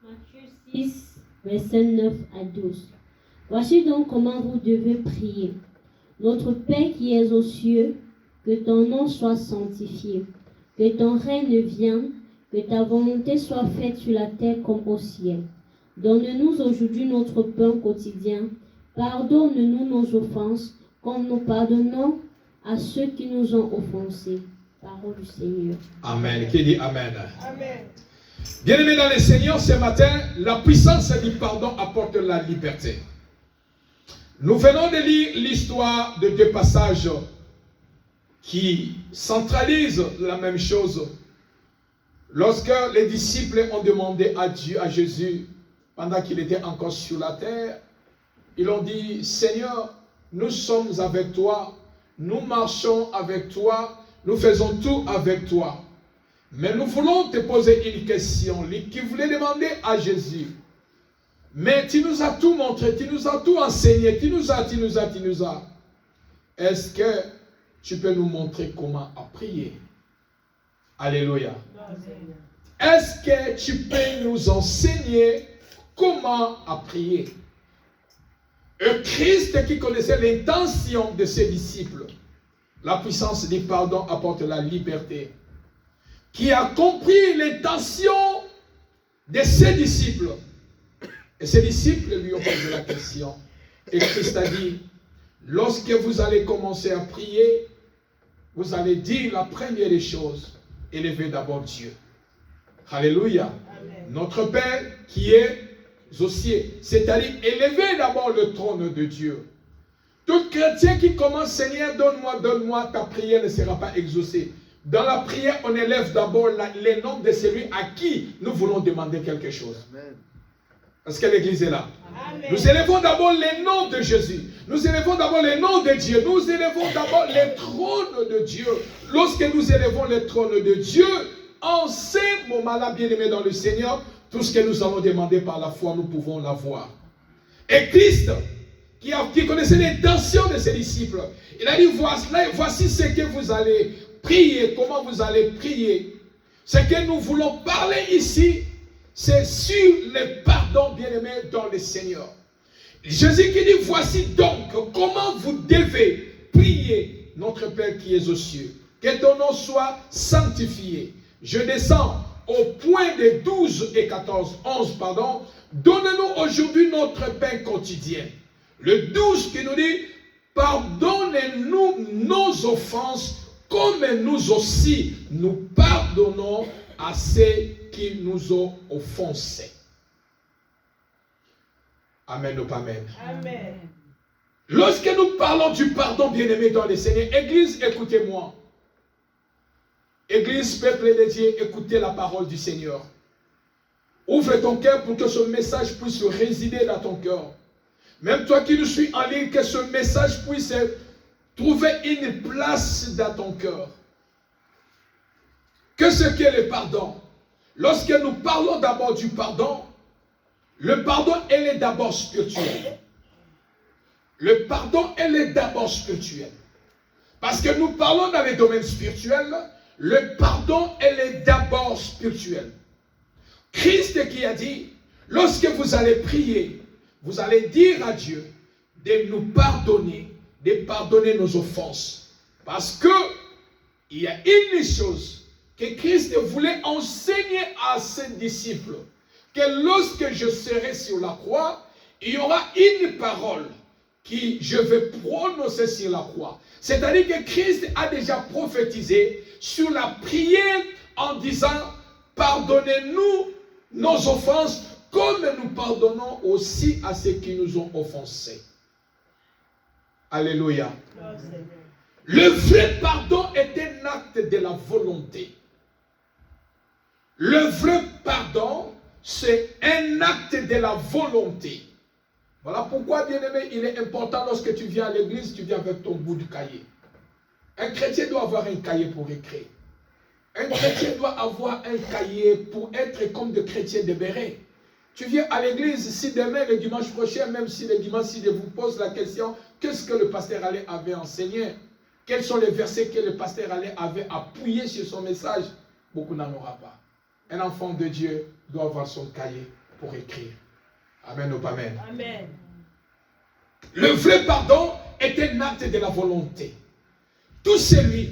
Matthieu 6, versets 9 à 12. Voici donc comment vous devez prier. Notre Père qui es aux cieux, que ton nom soit sanctifié, que ton règne vienne, que ta volonté soit faite sur la terre comme au ciel. Donne-nous aujourd'hui notre pain quotidien. Pardonne-nous nos offenses, comme nous pardonnons à ceux qui nous ont offensés. Parole du Seigneur. Amen. Qui dit Amen? Amen. Bien-aimés dans le Seigneur, ce matin, la puissance du pardon apporte la liberté. Nous venons de lire l'histoire de deux passages qui centralisent la même chose. Lorsque les disciples ont demandé à Dieu, à Jésus, pendant qu'il était encore sur la terre, ils ont dit, Seigneur, nous sommes avec toi, nous marchons avec toi, nous faisons tout avec toi. Mais nous voulons te poser une question qui voulait demander à Jésus. Mais tu nous as tout montré, tu nous as tout enseigné, tu nous as. Est-ce que tu peux nous montrer comment à prier? Alléluia. Est-ce que tu peux nous enseigner comment à prier? Et Christ qui connaissait l'intention de ses disciples, la puissance du pardon apporte la liberté, qui a compris l'intention de ses disciples. Et ses disciples lui ont posé la question. Et Christ a dit, lorsque vous allez commencer à prier, vous allez dire la première des choses, élevez d'abord Dieu. Alléluia. Amen. Notre Père qui est aux cieux, c'est-à-dire élevez d'abord le trône de Dieu. Tout chrétien qui commence, Seigneur, donne-moi, ta prière ne sera pas exaucée. Dans la prière, on élève d'abord les noms de celui à qui nous voulons demander quelque chose. Amen. Parce que l'Église est là. Amen. Nous élevons d'abord les noms de Jésus. Nous élevons d'abord les noms de Dieu. Nous élevons d'abord les trônes de Dieu. Lorsque nous élevons les trônes de Dieu, en ce moment-là, bien-aimés dans le Seigneur, tout ce que nous allons demander par la foi, nous pouvons l'avoir. Et Christ, qui connaissait l'intention de ses disciples, il a dit, voici ce que vous allez prier, comment vous allez prier. Ce que nous voulons parler ici, c'est sur le pardon, bien-aimé dans le Seigneur. Jésus qui dit, voici donc comment vous devez prier notre Père qui est aux cieux. Que ton nom soit sanctifié. Je descends au point des 12 et 11, pardon. Donne-nous aujourd'hui notre pain quotidien. Le 12 qui nous dit, pardonnez-nous nos offenses, comme nous aussi nous pardonnons à ceux qui nous ont offensés. Amen ou pas amen. Amen. Lorsque nous parlons du pardon, bien-aimé dans le Seigneur, Église, écoutez-moi. Église, peuple de Dieu, écoutez la parole du Seigneur. Ouvre ton cœur pour que ce message puisse résider dans ton cœur. Même toi qui nous suis en ligne, que ce message puisse trouver une place dans ton cœur. Qu'est-ce qu'est le pardon? Lorsque nous parlons d'abord du pardon, le pardon, elle est d'abord spirituel. Le pardon, elle est d'abord spirituel. Parce que nous parlons dans les domaines spirituels, le pardon, elle est d'abord spirituel. Christ qui a dit, lorsque vous allez prier, vous allez dire à Dieu de nous pardonner, de pardonner nos offenses. Parce que il y a une chose que Christ voulait enseigner à ses disciples, que lorsque je serai sur la croix, il y aura une parole que je vais prononcer sur la croix. C'est-à-dire que Christ a déjà prophétisé sur la prière en disant, pardonnez-nous nos offenses comme nous pardonnons aussi à ceux qui nous ont offensés. Alléluia. Le vrai pardon est un acte de la volonté. Le vrai pardon, c'est un acte de la volonté. Voilà pourquoi, bien-aimé, il est important lorsque tu viens à l'église, tu viens avec ton bout de cahier. Un chrétien doit avoir un cahier pour écrire. Un chrétien doit avoir un cahier pour être comme de chrétiens de béret. Tu viens à l'église, si demain, le dimanche prochain, même si le dimanche, si je vous pose la question, qu'est-ce que le pasteur avait enseigné? Quels sont les versets que le pasteur avait appuyés sur son message? Beaucoup n'en aura pas. Un enfant de Dieu doit avoir son cahier pour écrire. Amen ou pas amen? Amen. Le vrai pardon est un acte de la volonté. Tout celui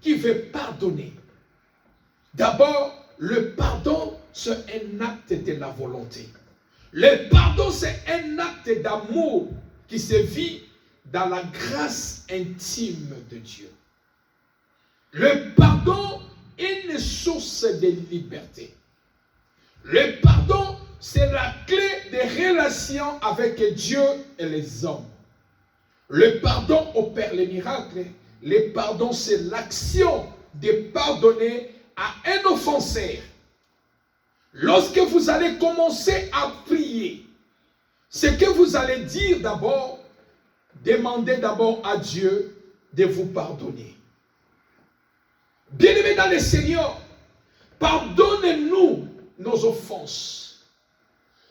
qui veut pardonner, d'abord, le pardon, c'est un acte de la volonté. Le pardon, c'est un acte d'amour qui se vit dans la grâce intime de Dieu. Le pardon est une source de liberté. Le pardon, c'est la clé des relations avec Dieu et les hommes. Le pardon opère les miracles. Le pardon, c'est l'action de pardonner à un offenseur. Lorsque vous allez commencer à prier, ce que vous allez dire d'abord, demandez d'abord à Dieu de vous pardonner. Bien-aimés dans le Seigneur, pardonnez-nous nos offenses.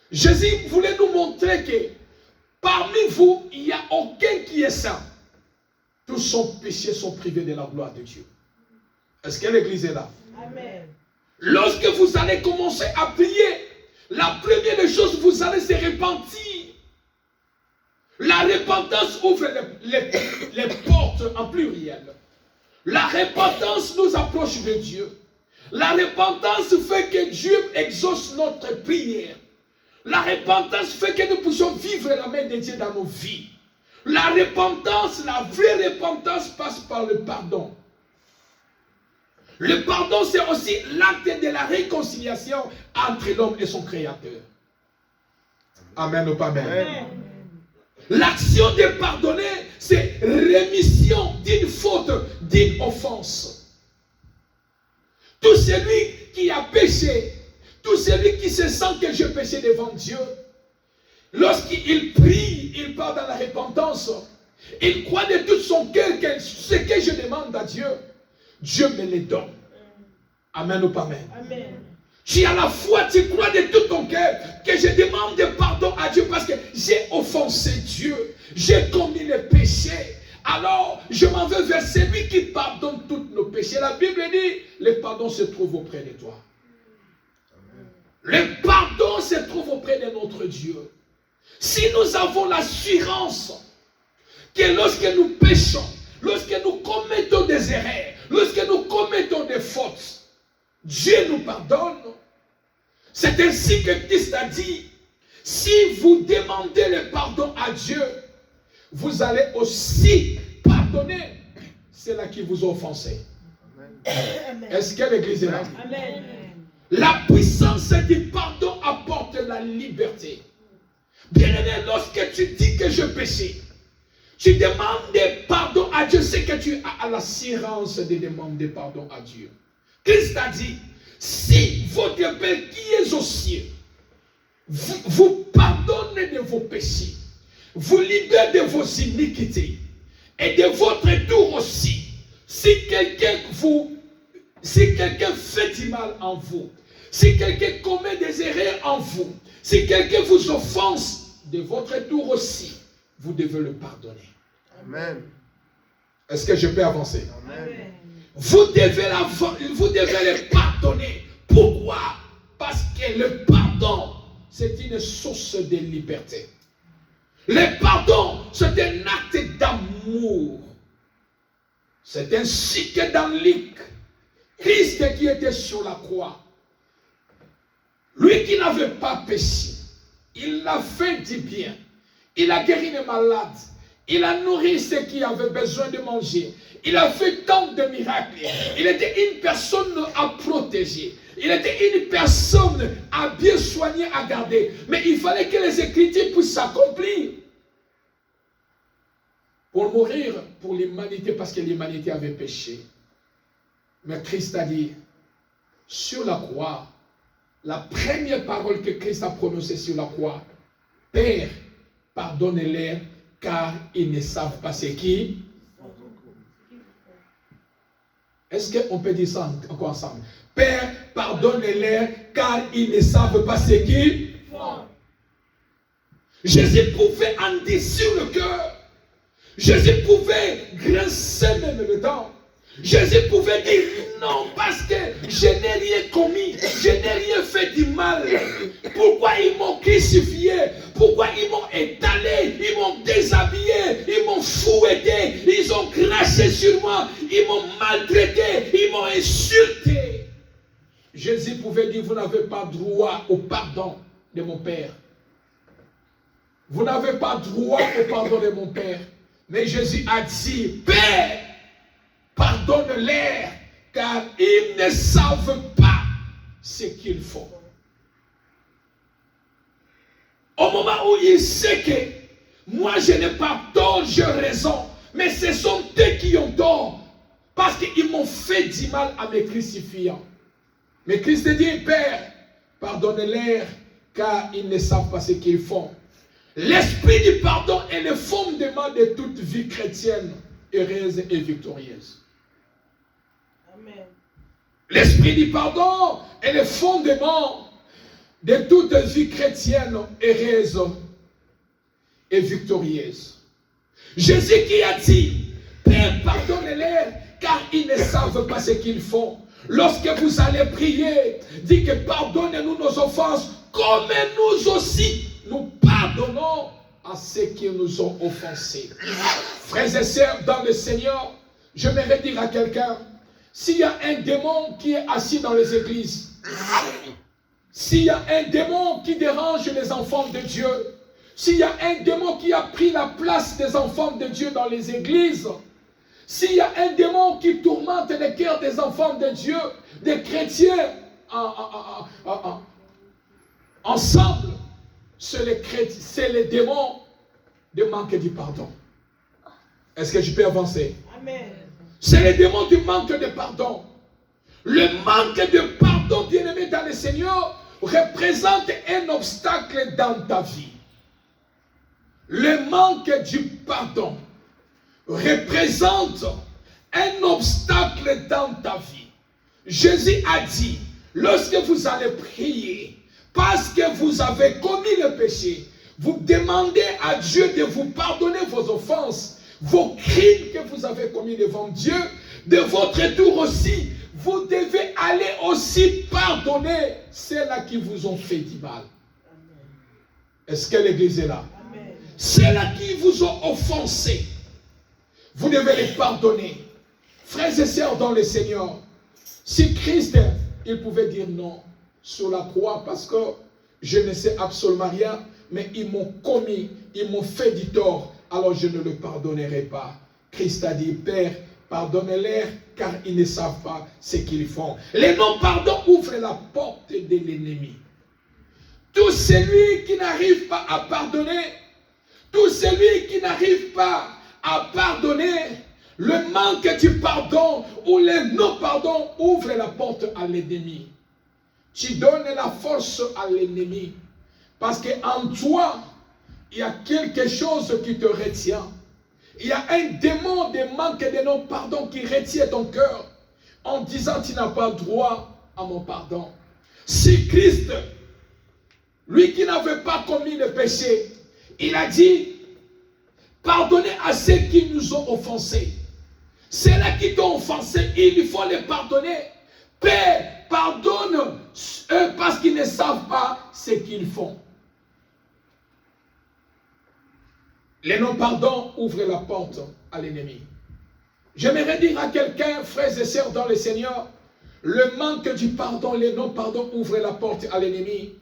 Jésus voulait nous montrer que parmi vous, il n'y a aucun qui est saint. Tous son péché sont privés de la gloire de Dieu. Est-ce que l'église est là? Amen. Lorsque vous allez commencer à prier, la première des choses, vous allez se repentir. La repentance ouvre les portes en pluriel. La repentance nous approche de Dieu. La repentance fait que Dieu exauce notre prière. La repentance fait que nous puissions vivre la main de Dieu dans nos vies. La repentance, la vraie repentance passe par le pardon. Le pardon, c'est aussi l'acte de la réconciliation entre l'homme et son Créateur. Amen ou pas amen? Amen. L'action de pardonner, c'est rémission d'une faute, d'une offense. Tout celui qui a péché, tout celui qui se sent que je péché devant Dieu, lorsqu'il prie, il part dans la repentance. Il croit de tout son cœur que ce que je demande à Dieu, Dieu me le donne. Amen ou pas amen? Amen. Tu as la foi, tu crois de tout ton cœur que je demande pardon à Dieu parce que j'ai offensé Dieu, j'ai commis le péché. Alors, je m'en veux vers celui qui pardonne tous nos péchés. La Bible dit, le pardon se trouve auprès de toi. Le pardon se trouve auprès de notre Dieu. Si nous avons l'assurance que lorsque nous péchons, lorsque nous commettons des erreurs, lorsque nous commettons des fautes, Dieu nous pardonne. C'est ainsi que Christ a dit, si vous demandez le pardon à Dieu, vous allez aussi pardonner ceux-là qui vous ont offensé. Est-ce que l'église est là? Amen. La puissance du pardon apporte la liberté. Bien-aimé, lorsque tu dis que je péché, tu demandes pardon à Dieu, c'est que tu as l'assurance de demander pardon à Dieu. Christ a dit, si votre Père qui est aux cieux vous pardonne de vos péchés, vous libère de vos iniquités, et de votre tour aussi, si quelqu'un fait du mal en vous, si quelqu'un commet des erreurs en vous, si quelqu'un vous offense, de votre tour aussi, vous devez le pardonner. Amen. Est-ce que je peux avancer? Amen. Vous devez le pardonner. Pourquoi? Parce que le pardon, c'est une source de liberté. Le pardon, c'est un acte d'amour. C'est ainsi que dans Luc, Christ qui était sur la croix, lui qui n'avait pas péché, il a fait du bien. Il a guéri les malades. Il a nourri ceux qui avaient besoin de manger. Il a fait tant de miracles. Il était une personne à protéger. Il était une personne à bien soigner, à garder. Mais il fallait que les Écritures puissent s'accomplir. Pour mourir pour l'humanité, parce que l'humanité avait péché. Mais Christ a dit, sur la croix, la première parole que Christ a prononcée sur la croix, Père, pardonne-les, car ils ne savent pas ce qui. Est-ce qu'on peut dire ça encore ensemble? Père, pardonne-les, car ils ne savent pas ce qui. Jésus pouvait en dire sur le cœur. Jésus pouvait grincer même le dent. Jésus pouvait dire non parce que je n'ai rien commis, je n'ai rien fait du mal. Pourquoi ils crucifié? Pourquoi ils m'ont étalé? Ils m'ont déshabillé, ils m'ont fouetté, ils ont craché sur moi, ils m'ont maltraité, ils m'ont insulté. Jésus pouvait dire, vous n'avez pas droit au pardon de mon Père. Vous n'avez pas droit au pardon de mon Père. Mais Jésus a dit, Père, pardonne-leur, car ils ne savent pas ce qu'ils font. Au moment où il sait que moi je n'ai pas tort, j'ai raison, mais ce sont eux qui ont tort, parce qu'ils m'ont fait du mal en me crucifiant. Mais Christ dit, Père, pardonne-leur, car ils ne savent pas ce qu'ils font. L'esprit du pardon est le fondement de toute vie chrétienne, heureuse et victorieuse. Amen. L'esprit du pardon est le fondement de toute vie chrétienne, heureuse et victorieuse. Jésus qui a dit, Père, pardonne-leur, car ils ne savent pas ce qu'ils font. Lorsque vous allez prier, dites que pardonnez-nous nos offenses, comme nous aussi, nous pardonnons à ceux qui nous ont offensés. Frères et sœurs dans le Seigneur, j'aimerais dire à quelqu'un, s'il y a un démon qui est assis dans les églises, s'il y a un démon qui dérange les enfants de Dieu, s'il y a un démon qui a pris la place des enfants de Dieu dans les églises, s'il y a un démon qui tourmente les cœurs des enfants de Dieu, des chrétiens ensemble, c'est les démons de manque du pardon. Est-ce que je peux avancer? Amen. C'est les démons du manque de pardon. Le manque de pardon, bien-aimé dans le Seigneur, représente un obstacle dans ta vie. Le manque du pardon représente un obstacle dans ta vie. Jésus a dit, lorsque vous allez prier, parce que vous avez commis le péché, vous demandez à Dieu de vous pardonner vos offenses, vos crimes que vous avez commis devant Dieu. De votre tour aussi, vous devez aller aussi pardonner ceux-là qui vous ont fait du mal. Est-ce que l'église est là? Ceux-là qui vous ont offensé, vous devez les pardonner. Frères et sœurs dans le Seigneur, si Christ, il pouvait dire non sur la croix parce que je ne sais absolument rien, mais ils m'ont commis, ils m'ont fait du tort, alors je ne le pardonnerai pas. Christ a dit, Père, pardonne-leur car ils ne savent pas ce qu'ils font. Le non-pardon ouvre la porte de l'ennemi. Tout celui qui n'arrive pas à pardonner, tout celui qui n'arrive pas à pardonner, le manque du pardon ou le non-pardon ouvre la porte à l'ennemi. Tu donnes la force à l'ennemi. Parce qu'en toi, il y a quelque chose qui te retient. Il y a un démon de manque de non-pardon qui retient ton cœur en disant tu n'as pas droit à mon pardon. Si Christ, lui qui n'avait pas commis le péché, il a dit pardonnez à ceux qui nous ont offensés. Ceux-là qui t'ont offensé, il faut les pardonner. Père, pardonne eux parce qu'ils ne savent pas ce qu'ils font. Le non-pardon ouvre la porte à l'ennemi. J'aimerais dire à quelqu'un, frères et sœurs dans le Seigneur, le manque du pardon, le non-pardon ouvre la porte à l'ennemi.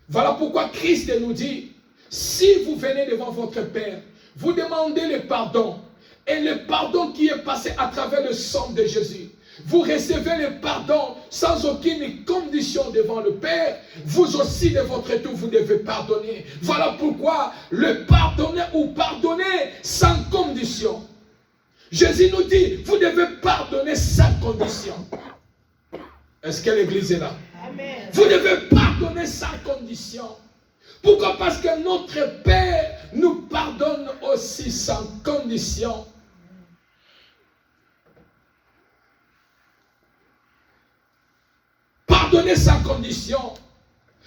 Voilà pourquoi Christ nous dit, si vous venez devant votre Père, vous demandez le pardon, et le pardon qui est passé à travers le sang de Jésus, vous recevez le pardon sans aucune condition devant le Père. Vous aussi de votre tour, vous devez pardonner. Voilà pourquoi le pardonner ou pardonner sans condition. Jésus nous dit, vous devez pardonner sans condition. Est-ce que l'église est là? Amen. Vous devez pardonner sans condition. Pourquoi? Parce que notre Père nous pardonne aussi sans condition. Pardonner sans condition.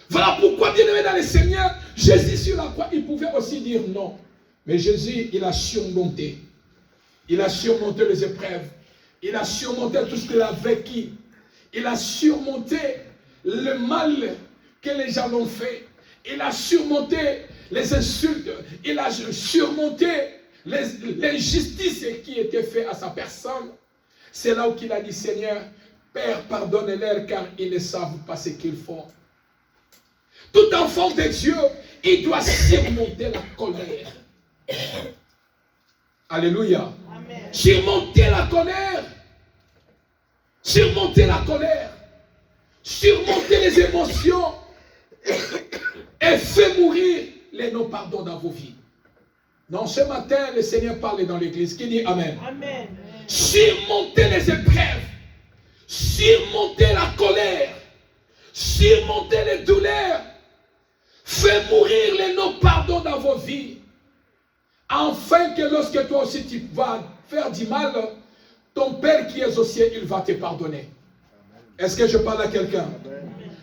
Voilà pourquoi, bien-aimé dans le Seigneur, Jésus sur la croix, il pouvait aussi dire non. Mais Jésus, il a surmonté. Il a surmonté les épreuves. Il a surmonté tout ce qu'il a vécu. Il a surmonté le mal que les gens ont fait. il a surmonté les insultes, il a surmonté l'injustice qui était faite à sa personne. C'est là où il a dit, Seigneur, Père, pardonne-leur car ils ne savent pas ce qu'ils font. Tout enfant de Dieu, il doit surmonter la colère. Alléluia. Amen. Surmonter la colère. Surmonter la colère. Surmonter les émotions. Et fait mourir les non-pardons dans vos vies. Non, ce matin, le Seigneur parle dans l'église. Qui dit Amen? Amen. Surmonter les épreuves. Surmonter la colère. Surmonter les douleurs. Fait mourir les non-pardons dans vos vies. Afin que lorsque toi aussi tu vas faire du mal, ton Père qui est aux cieux, il va te pardonner. Est-ce que je parle à quelqu'un?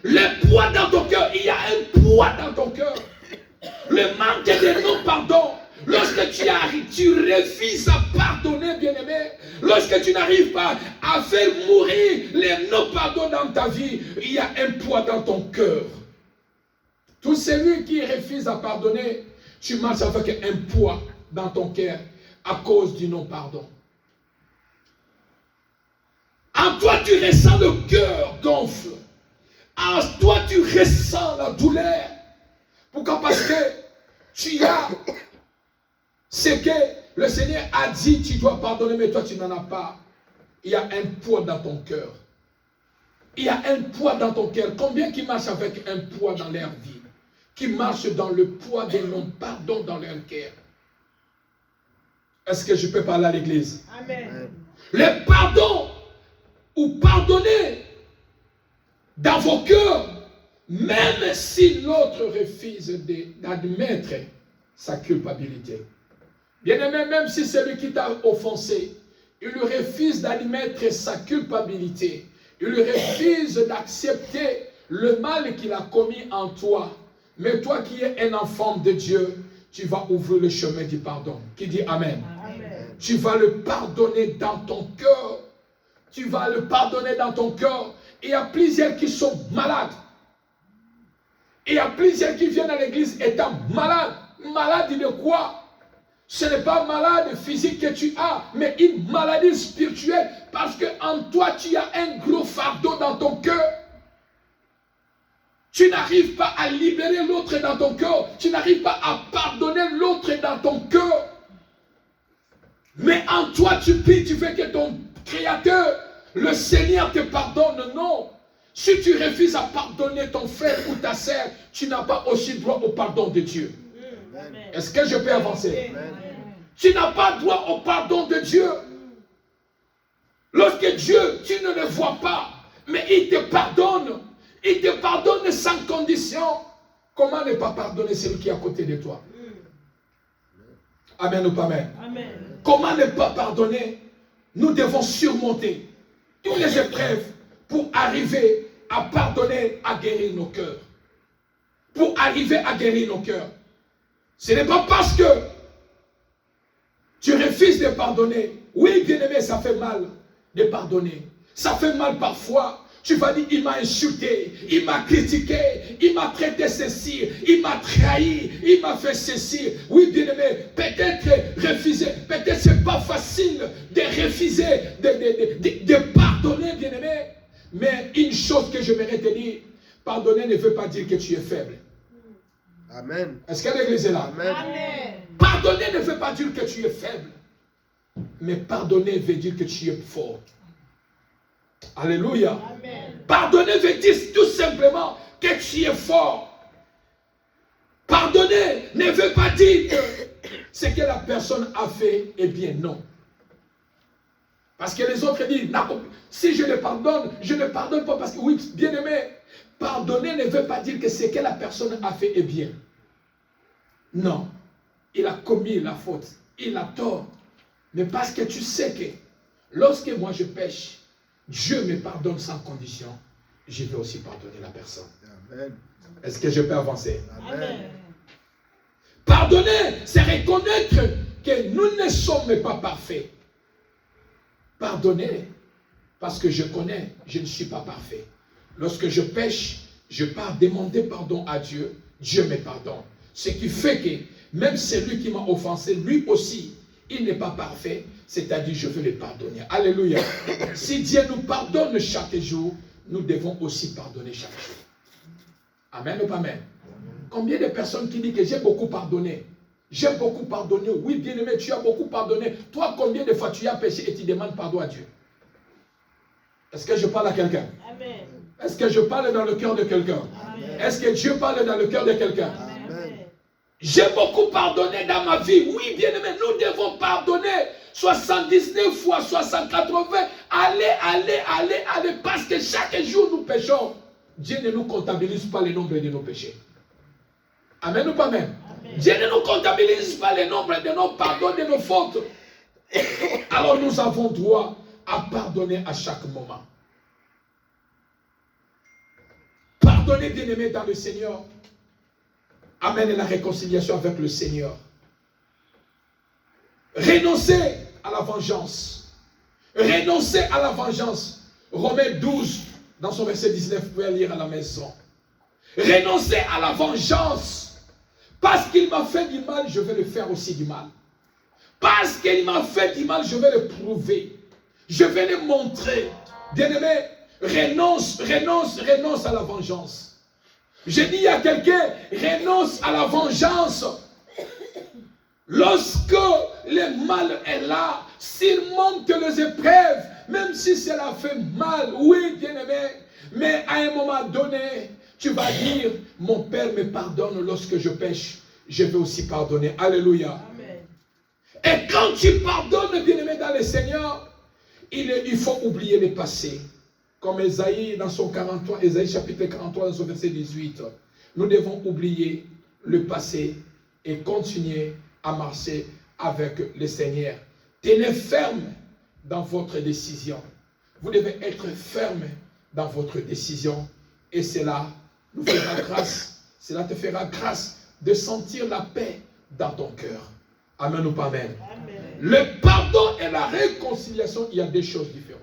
Le poids dans ton cœur, il y a un poids dans ton cœur. Le manque de non-pardon. Lorsque tu refuses à pardonner, bien-aimé, lorsque tu n'arrives pas à faire mourir les non-pardons dans ta vie, il y a un poids dans ton cœur. Tout celui qui refuse à pardonner, tu marches avec un poids dans ton cœur à cause du non-pardon. En toi, tu ressens le cœur gonfle. En toi, tu ressens la douleur. Pourquoi? Parce que tu as ce que le Seigneur a dit, tu dois pardonner, mais toi, tu n'en as pas. Il y a un poids dans ton cœur. Il y a un poids dans ton cœur. Combien qui marchent avec un poids dans leur vie? Qui marchent dans le poids des non-pardons dans leur cœur? Est-ce que je peux parler à l'église? Amen. Le pardon ou pardonner dans vos cœurs, même si l'autre refuse d'admettre sa culpabilité. Bien-aimé, même si celui qui t'a offensé, il refuse d'admettre sa culpabilité, il refuse d'accepter le mal qu'il a commis en toi, mais toi qui es un enfant de Dieu, tu vas ouvrir le chemin du pardon. Qui dit Amen? Amen. Tu vas le pardonner dans ton cœur. Tu vas le pardonner dans ton cœur. Il y a plusieurs qui sont malades. Il y a plusieurs qui viennent à l'église étant malades. Malade de quoi? Ce n'est pas malade physique que tu as, mais une maladie spirituelle. Parce qu'en toi, tu as un gros fardeau dans ton cœur. Tu n'arrives pas à libérer l'autre dans ton cœur. Tu n'arrives pas à pardonner l'autre dans ton cœur. Mais en toi, tu pries, tu veux que ton Créateur, le Seigneur te pardonne. Non. Si tu refuses à pardonner ton frère ou ta sœur, tu n'as pas aussi droit au pardon de Dieu. Est-ce que je peux avancer? Amen. Tu n'as pas droit au pardon de Dieu. Lorsque Dieu, tu ne le vois pas, mais il te pardonne. Il te pardonne sans condition. Comment ne pas pardonner celui qui est à côté de toi? Amen ou pas amen? Amen. Comment ne pas pardonner? Nous devons surmonter toutes les épreuves pour arriver à pardonner, à guérir nos cœurs. Pour arriver à guérir nos cœurs. Ce n'est pas parce que tu refuses de pardonner. Oui, bien-aimé, ça fait mal de pardonner. Ça fait mal parfois. Tu vas dire, il m'a insulté, il m'a critiqué, il m'a traité ceci, il m'a trahi, il m'a fait ceci. Oui, bien-aimé, peut-être refuser, peut-être c'est pas facile de refuser, de pardonner, bien-aimé. Mais une chose que je voudrais te dire, pardonner ne veut pas dire que tu es faible. Amen. Est-ce que l'église est là? Amen. Amen. Pardonner ne veut pas dire que tu es faible. Mais pardonner veut dire que tu es fort. Alléluia. Amen. Pardonner veut dire tout simplement que tu es fort. Pardonner ne veut pas dire que ce que la personne a fait est bien. Non. Parce que les autres disent, si je le pardonne, je ne pardonne pas parce que, oui, bien aimé, pardonner ne veut pas dire que ce que la personne a fait est bien. Non. Il a commis la faute. Il a tort. Mais parce que tu sais que lorsque moi je pêche, Dieu me pardonne sans condition, je vais aussi pardonner la personne. Amen. Est-ce que je peux avancer? Amen. Pardonner, c'est reconnaître que nous ne sommes pas parfaits. Pardonner, parce que je connais, je ne suis pas parfait. Lorsque je pêche, je pars demander pardon à Dieu, Dieu me pardonne. Ce qui fait que même celui qui m'a offensé, lui aussi, il n'est pas parfait, c'est-à-dire je veux le pardonner. Alléluia. Si Dieu nous pardonne chaque jour, nous devons aussi pardonner chaque jour. Amen ou pas amen? Combien de personnes qui disent que j'ai beaucoup pardonné? J'ai beaucoup pardonné. Oui, bien-aimé, tu as beaucoup pardonné. Toi, combien de fois tu as péché et tu demandes pardon à Dieu? Est-ce que je parle à quelqu'un? Amen. Est-ce que je parle dans le cœur de quelqu'un? Est-ce que Dieu parle dans le cœur de quelqu'un? J'ai beaucoup pardonné dans ma vie. Oui, bien-aimé, nous devons pardonner 79 fois, 680. Allez, parce que chaque jour nous péchons. Dieu ne nous comptabilise pas le nombre de nos péchés. Amen ou pas même? Dieu ne nous comptabilise pas le nombre de nos pardons, de nos fautes. Alors nous avons droit à pardonner à chaque moment. Pardonner, bien-aimé, dans le Seigneur amène la réconciliation avec le Seigneur. Renoncer à la vengeance. Renoncer à la vengeance. Romains 12, dans son verset 19, vous pouvez lire à la maison. Renoncer à la vengeance. Parce qu'il m'a fait du mal, je vais le faire aussi du mal. Parce qu'il m'a fait du mal, je vais le prouver. Je vais le montrer. Bien-aimé, renonce à la vengeance. Je dis à quelqu'un, renonce à la vengeance. Lorsque le mal est là, s'il monte les épreuves, même si cela fait mal, oui, bien-aimé, mais à un moment donné, tu vas dire, mon Père me pardonne lorsque je pêche, je vais aussi pardonner. Alléluia. Amen. Et quand tu pardonnes, bien-aimé, dans le Seigneur, il faut oublier le passé. Comme Ésaïe, dans son 43, Ésaïe chapitre 43, dans son verset 18, nous devons oublier le passé et continuer à marcher avec le Seigneur. Tenez ferme dans votre décision. Vous devez être ferme dans votre décision. Et cela nous fera grâce. Cela te fera grâce de sentir la paix dans ton cœur. Amen ou pas amen? Amen. Le pardon et la réconciliation, il y a deux choses différentes.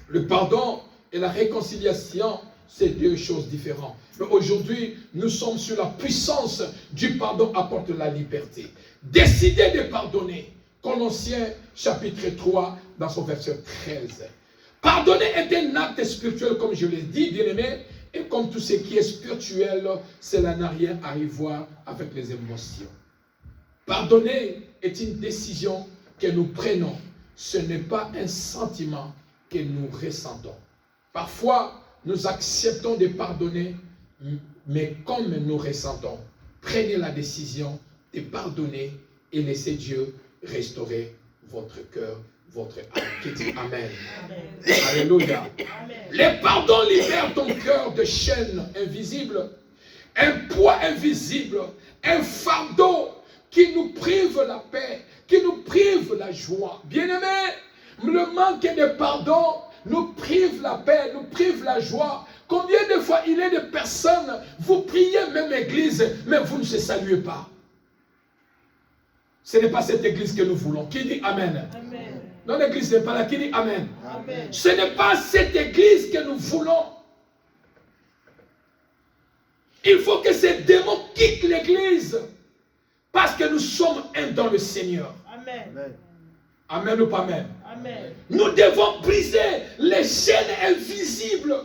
Le pardon et la réconciliation, c'est deux choses différentes. Mais aujourd'hui, nous sommes sur la puissance du pardon apporte la liberté. Décidez de pardonner. Colossiens chapitre 3, dans son verset 13. Pardonner est un acte spirituel, comme je l'ai dit, bien-aimé. Et comme tout ce qui est spirituel, cela n'a rien à y voir avec les émotions. Pardonner est une décision que nous prenons. Ce n'est pas un sentiment que nous ressentons. Parfois, nous acceptons de pardonner, mais comme nous ressentons, prenez la décision de pardonner et laissez Dieu restaurer votre cœur, votre âme. Qui dit Amen. Amen. Alléluia. Amen. Le pardon libère ton cœur de chaînes invisibles, un poids invisible, un fardeau qui nous prive la paix, qui nous prive la joie. Bien-aimés, le manque de pardon nous prive la paix, nous prive la joie. Combien de fois il y a des personnes, vous priez même église, mais vous ne se saluez pas. Ce n'est pas cette église que nous voulons. Qui dit Amen? Amen. Non, l'église n'est pas là. Qui dit Amen? Amen. Ce n'est pas cette église que nous voulons. Il faut que ces démons quittent l'église. Parce que nous sommes un dans le Seigneur. Amen. Amen. Amen ou pas amen? Amen. Nous devons briser les chaînes invisibles.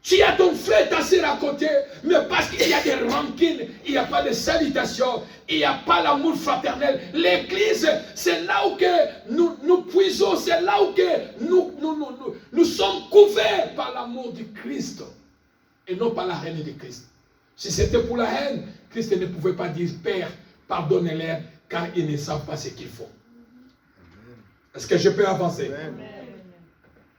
Tu as ton frère, ta sœur à côté, mais parce qu'il y a des rancines, il n'y a pas de salutation, il n'y a pas l'amour fraternel. L'église, c'est là où que nous puisons, c'est là où que nous sommes couverts par l'amour du Christ et non par la haine de Christ. Si c'était pour la haine, Christ ne pouvait pas dire Père, pardonnez-leur car ils ne savent pas ce qu'ils font. Est-ce que je peux avancer? Amen.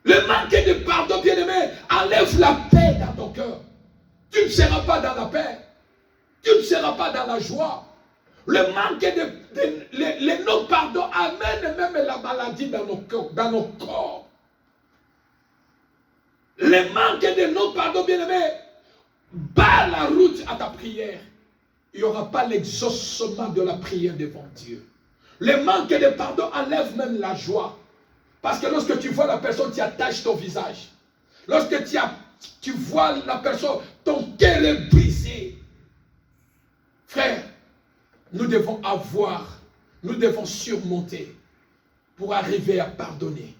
Le manque de pardon, bien-aimé, enlève la paix dans ton cœur. Tu ne seras pas dans la paix. Tu ne seras pas dans la joie. Le manque de non-pardon amène même la maladie dans nos corps. Le manque de non-pardon, bien-aimé, bat la route à ta prière. Il n'y aura pas l'exaucement de la prière devant Dieu. Le manque de pardon enlève même la joie. Parce que lorsque tu vois la personne, tu attaches ton visage. Lorsque Tu vois la personne, ton cœur est brisé. Frère, nous devons surmonter pour arriver à pardonner.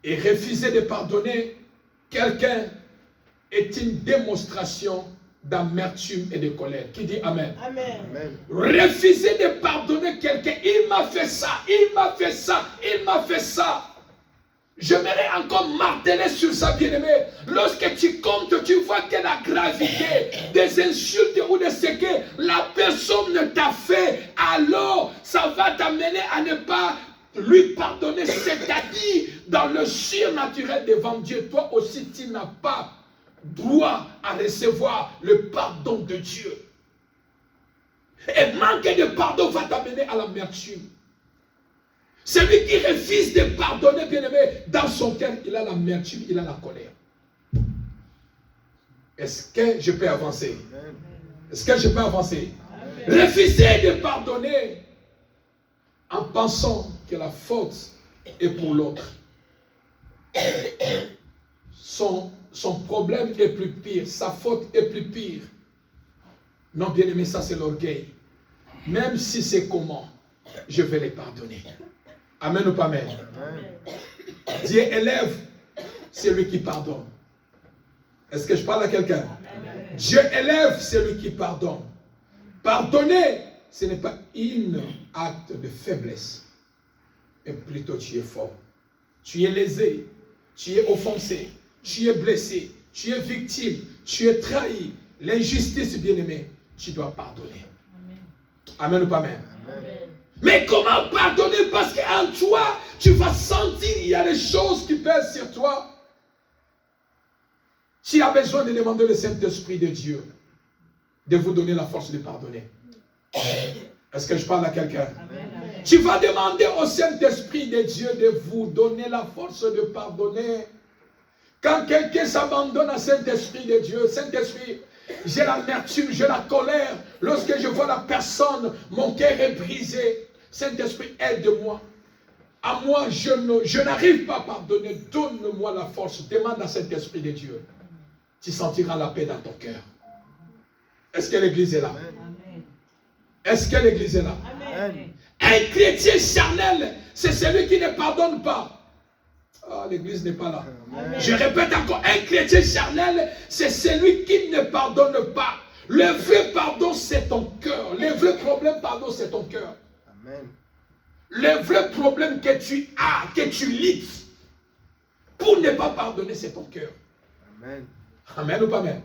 Et refuser de pardonner quelqu'un est une démonstration d'amertume et de colère. Qui dit Amen? Amen. Amen. Refuser de pardonner quelqu'un, il m'a fait ça, il m'a fait ça, il m'a fait ça. J'aimerais encore marteler sur ça, bien-aimé. Lorsque tu comptes, tu vois que la gravité des insultes ou de ce que la personne ne t'a fait, alors ça va t'amener à ne pas lui pardonner. C'est-à-dire, dans le surnaturel devant Dieu, toi aussi, tu n'as pas droit à recevoir le pardon de Dieu. Et manquer de pardon va t'amener à l'amertume. Celui qui refuse de pardonner, bien-aimé, dans son cœur, il a l'amertume, il a la colère. Est-ce que je peux avancer? Est-ce que je peux avancer? Amen. Refuser de pardonner en pensant que la faute est pour l'autre. Son problème est plus pire, sa faute est plus pire. Non, bien-aimé, ça c'est l'orgueil. Même si c'est comment, je vais les pardonner. Amen ou pas amen? Amen. Dieu élève celui qui pardonne. Est-ce que je parle à quelqu'un? Dieu élève celui qui pardonne. Pardonner, ce n'est pas un acte de faiblesse, mais plutôt tu es fort. Tu es lésé, tu es offensé, tu es blessé, tu es victime, tu es trahi. L'injustice, bien-aimé, tu dois pardonner. Amen ou pas amen? Amen. Mais comment pardonner? Parce qu'en toi, tu vas sentir qu'il y a des choses qui pèsent sur toi. Tu as besoin de demander le Saint-Esprit de Dieu de vous donner la force de pardonner. Est-ce que je parle à quelqu'un? Tu vas demander au Saint-Esprit de Dieu de vous donner la force de pardonner. Quand quelqu'un s'abandonne à Saint-Esprit de Dieu, Saint-Esprit, j'ai l'amertume, j'ai la colère. Lorsque je vois la personne, mon cœur est brisé. Saint-Esprit, aide-moi. À moi, je n'arrive pas à pardonner. Donne-moi la force. Demande à Saint-Esprit de Dieu. Tu sentiras la paix dans ton cœur. Est-ce que l'église est là? Amen. Est-ce que l'église est là? Amen. Un chrétien charnel, c'est celui qui ne pardonne pas. Ah, l'église n'est pas là. Amen. Je répète encore, un chrétien charnel, c'est celui qui ne pardonne pas. Le vrai pardon, c'est ton cœur. Le vrai problème, pardon, c'est ton cœur. Amen. Le vrai problème que tu as, que tu lites, pour ne pas pardonner, c'est ton cœur. Amen. Amen ou pas amen?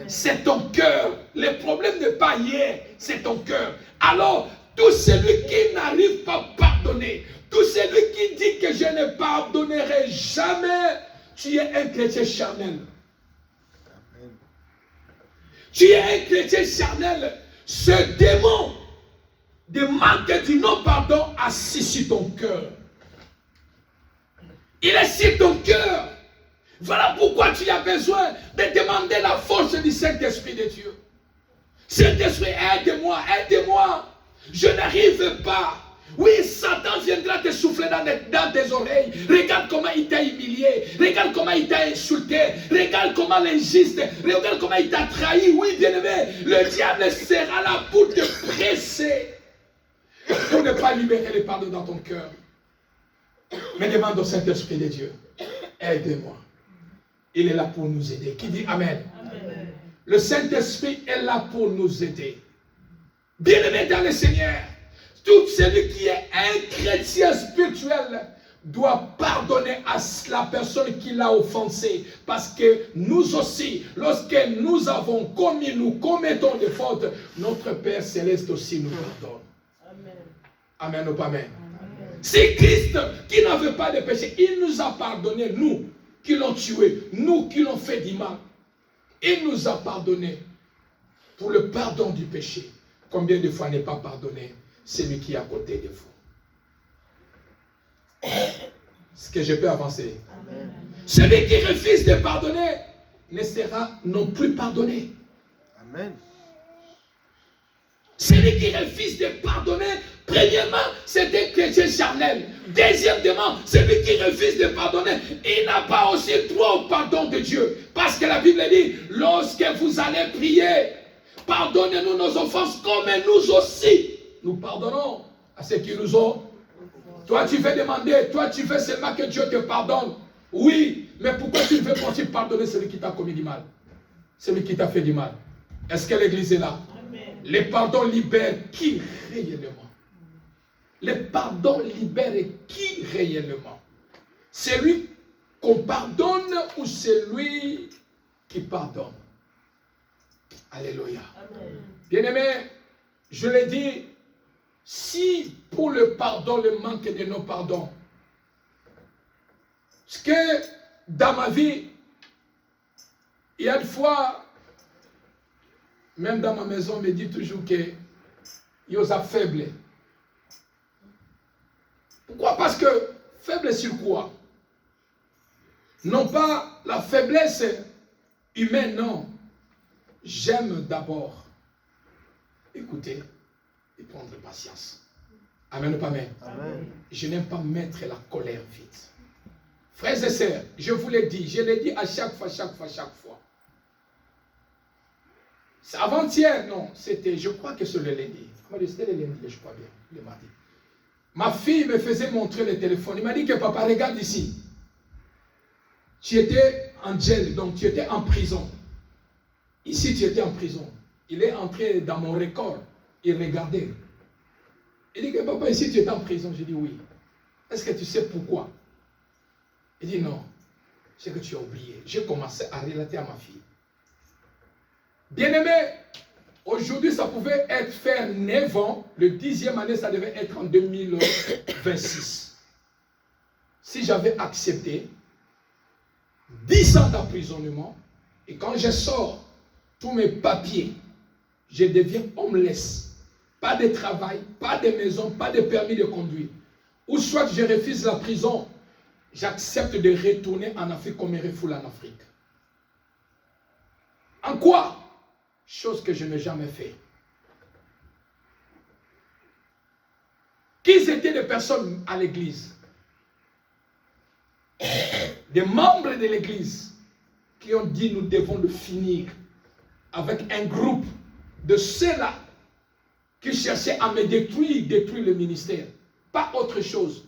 C'est ton cœur. Le problème n'est pas hier, c'est ton cœur. Alors, tout celui qui n'arrive pas à pardonner, tout celui qui dit que je ne pardonnerai jamais, tu es un chrétien charnel. Amen. Tu es un chrétien charnel. Ce démon de manque du non-pardon assis sur ton cœur. Il est sur ton cœur. Voilà pourquoi tu as besoin de demander la force du Saint-Esprit de Dieu. Saint-Esprit, aide-moi, aide-moi. Je n'arrive pas. Oui, Satan viendra te souffler dans tes oreilles. Regarde comment il t'a humilié. Regarde comment il t'a insulté. Regarde comment l'injuste. Regarde comment il t'a trahi. Oui, bien-aimé, le diable sera là pour te presser. Pour ne pas libérer les pardons dans ton cœur. Mais demande au Saint-Esprit de Dieu. Aide-moi. Il est là pour nous aider. Qui dit Amen? Amen. Le Saint-Esprit est là pour nous aider. Bien-aimé dans le Seigneur, tout celui qui est un chrétien spirituel doit pardonner à la personne qui l'a offensé. Parce que nous aussi, lorsque nous avons commis, nous commettons des fautes, notre Père Céleste aussi nous pardonne. Amen. Amen ou pas amen? Amen. C'est Christ qui n'avait pas de péché. Il nous a pardonné, nous qui l'ont tué, nous qui l'ont fait du mal. Il nous a pardonné pour le pardon du péché. Combien de fois n'est pas pardonné celui qui est à côté de vous? Est-ce que je peux avancer? Amen. Celui qui refuse de pardonner ne sera non plus pardonné. Amen. Celui qui refuse de pardonner Premièrement, c'est un chrétien charnel. Deuxièmement, celui qui refuse de pardonner, il n'a pas aussi droit au pardon de Dieu. Parce que la Bible dit, lorsque vous allez prier, pardonnez-nous nos offenses comme nous aussi. Nous pardonnons à ceux qui nous ont. Toi, tu veux demander, toi, tu veux seulement que Dieu te pardonne. Oui, mais pourquoi tu ne veux pas aussi pardonner celui qui t'a commis du mal? Celui qui t'a fait du mal. Est-ce que l'église est là? Amen. Les pardons libèrent qui réellement? Les pardons libèrent qui réellement? Celui qu'on pardonne ou celui qui pardonne? Alléluia. Bien-aimé, je l'ai dit, si pour le pardon, le manque de nos pardons, ce que dans ma vie, il y a une fois, même dans ma maison, on me dit toujours que Yosa faible. Pourquoi? Parce que faible sur quoi? Non pas la faiblesse humaine, non. J'aime d'abord écouter et prendre patience. Amen ou pas amen? Amen. Je n'aime pas mettre la colère vite. Frères et sœurs, je vous l'ai dit, je l'ai dit à chaque fois. C'est avant-hier, non, c'était, je crois que c'est le lundi. C'était le lundi, je crois bien, le mardi. Ma fille me faisait montrer le téléphone. Il m'a dit que papa, regarde ici. Tu étais en jail, donc tu étais en prison. Ici, tu étais en prison. Il est entré dans mon record. Il regardait. Il dit que papa, ici, tu étais en prison. J'ai dit oui. Est-ce que tu sais pourquoi? Il dit non. C'est que tu as oublié. J'ai commencé à relater à ma fille. Bien-aimé, aujourd'hui, ça pouvait être fait 9 ans. Le 10e année, ça devait être en 2026. Si j'avais accepté 10 ans d'emprisonnement, et quand je sors tous mes papiers, je deviens homeless. Pas de travail, pas de maison, pas de permis de conduire. Ou soit je refuse la prison, j'accepte de retourner en Afrique comme un refoule en Afrique. En quoi? Chose que je n'ai jamais fait. Qui étaient les personnes à l'église? Des membres de l'église qui ont dit nous devons le finir avec un groupe de ceux-là qui cherchaient à me détruire le ministère. Pas autre chose.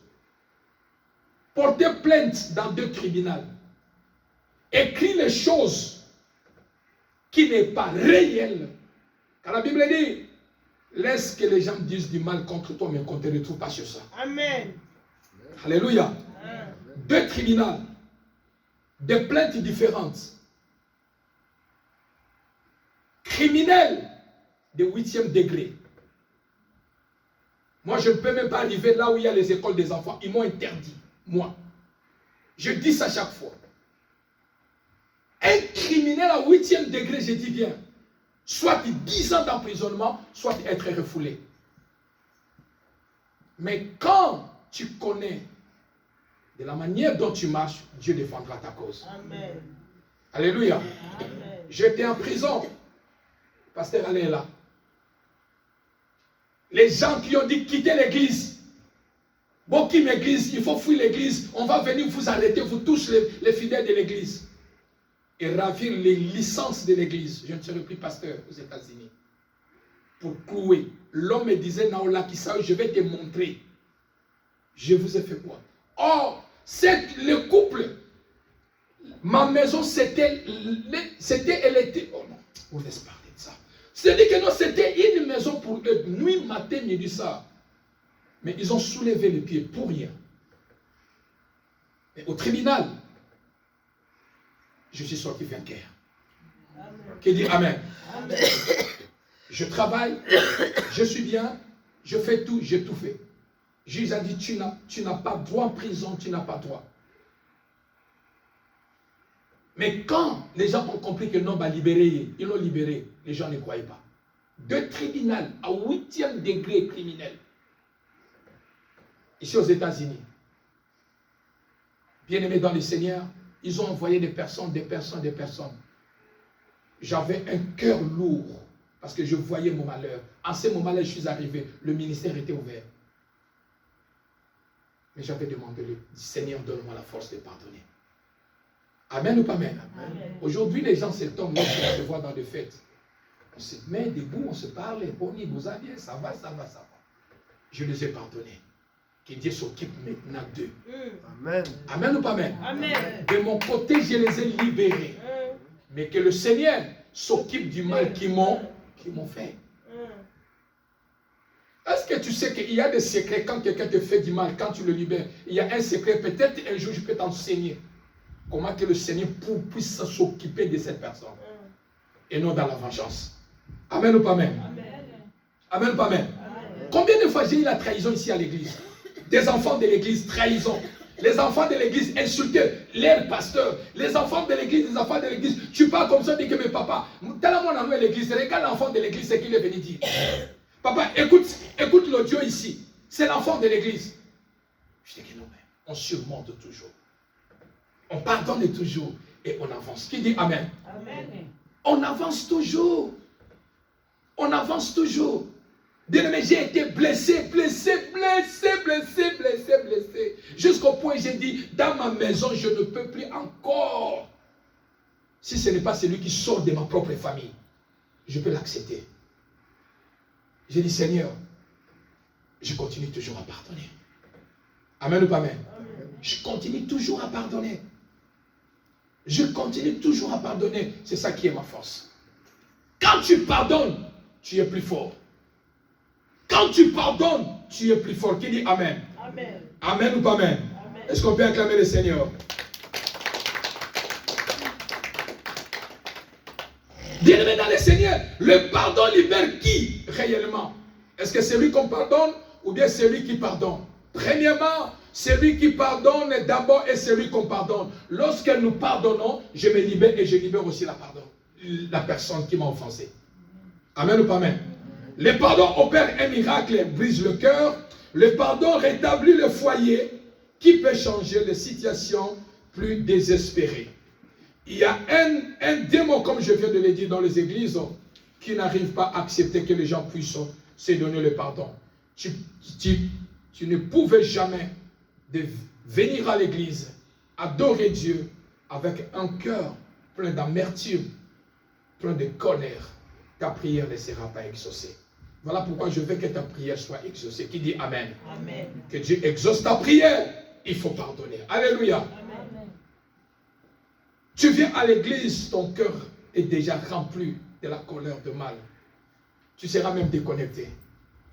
Porter plainte dans 2 tribunaux. Écrire les choses qui n'est pas réel. Car la Bible dit, laisse que les gens disent du mal contre toi, mais qu'on ne te retrouve pas sur ça. Amen. Alléluia. Amen. 2 tribunaux, des plaintes différentes. Criminels de 8e degré. Moi, je ne peux même pas arriver là où il y a les écoles des enfants. Ils m'ont interdit, moi. Je dis ça chaque fois. Un criminel à 8e degré, je dis bien, soit 10 ans d'emprisonnement, soit être refoulé. Mais quand tu connais de la manière dont tu marches, Dieu défendra ta cause. Amen. Alléluia. Amen. J'étais en prison. Pasteur Alain est là. Les gens qui ont dit quitter l'église. Bon, qui l'église, il faut fuir l'église. On va venir vous arrêter, vous tous les fidèles de l'église. Et ravir les licences de l'église. Je ne serai plus pasteur aux États-Unis. Pour clouer. L'homme me disait, Naola Kissa, je vais te montrer. Je vous ai fait quoi? Or, le couple, ma maison, c'était, elle était, oh non, on laisse parler de ça. C'est-à-dire que non, c'était une maison pour eux, nuit, matin, midi, ça. Mais ils ont soulevé les pieds pour rien. Mais au tribunal, je suis sorti vainqueur. Qui dit Amen. Amen. Je travaille, je suis bien, je fais tout, j'ai tout fait. Jésus a dit, tu n'as pas droit en prison, tu n'as pas droit. Mais quand les gens ont compris que non, va libérer, ils l'ont libéré, les gens ne croyaient pas. 2 tribunaux à 8e degré criminel. Ici aux États-Unis. Bien-aimés dans le Seigneur, ils ont envoyé des personnes. J'avais un cœur lourd. Parce que je voyais mon malheur. En ce moment-là, je suis arrivé. Le ministère était ouvert. Mais j'avais demandé, Seigneur, donne-moi la force de pardonner. Amen ou pas amen? Aujourd'hui, les gens se tombent, lorsqu'on se voit dans des fêtes. On se met debout, on se parle, bon, vous allez, ça va. Je les ai pardonnés. Que Dieu s'occupe maintenant d'eux. Amen. Amen ou pas amen? Amen. De mon côté, je les ai libérés. Mais que le Seigneur s'occupe du mal qu'ils m'ont fait. Est-ce que tu sais qu'il y a des secrets quand quelqu'un te fait du mal, quand tu le libères? Il y a un secret, peut-être un jour je peux t'enseigner comment que le Seigneur puisse s'occuper de cette personne. Et non dans la vengeance. Amen ou pas amen? Amen ou pas amen? Combien de fois j'ai eu la trahison ici à l'église? Des enfants de l'église, trahison. Les enfants de l'église insultaient leur pasteur. Les enfants de l'église, tu parles comme ça, dis que mes papas, tellement on a noué l'église, regarde l'enfant de l'église, c'est qu'il est venu dire. Papa, écoute l'audio ici. C'est l'enfant de l'église. Je dis que non, mais on surmonte toujours. On pardonne toujours et on avance. Qui dit amen? Amen. On avance toujours. On avance toujours. Bien-aimé, j'ai été blessé. Jusqu'au point où j'ai dit, dans ma maison, je ne peux plus encore. Si ce n'est pas celui qui sort de ma propre famille, je peux l'accepter. J'ai dit, Seigneur, je continue toujours à pardonner. Amen ou pas amen? Je continue toujours à pardonner. Je continue toujours à pardonner. C'est ça qui est ma force. Quand tu pardonnes, tu es plus fort. Quand tu pardonnes, tu es plus fort. Qui dit amen? Amen. Amen ou pas amen? Est-ce qu'on peut acclamer le Seigneur? Bien-aimé dans le Seigneur, le pardon libère qui réellement? Est-ce que c'est lui qu'on pardonne ou bien c'est lui qui pardonne? Premièrement, celui qui pardonne d'abord est celui qu'on pardonne. Lorsque nous pardonnons, je me libère et je libère aussi la personne qui m'a offensé. Amen ou pas amen? Le pardon opère un miracle, brise le cœur. Le pardon rétablit le foyer qui peut changer les situations plus désespérées. Il y a un démon, comme je viens de le dire dans les églises, qui n'arrive pas à accepter que les gens puissent se donner le pardon. Tu ne pouvais jamais venir à l'église, adorer Dieu avec un cœur plein d'amertume, plein de colère. Ta prière ne sera pas exaucée. Voilà pourquoi je veux que ta prière soit exaucée. Qui dit amen? Amen. Que Dieu exauce ta prière, il faut pardonner. Alléluia. Amen. Tu viens à l'église, ton cœur est déjà rempli de la colère, de mal. Tu seras même déconnecté.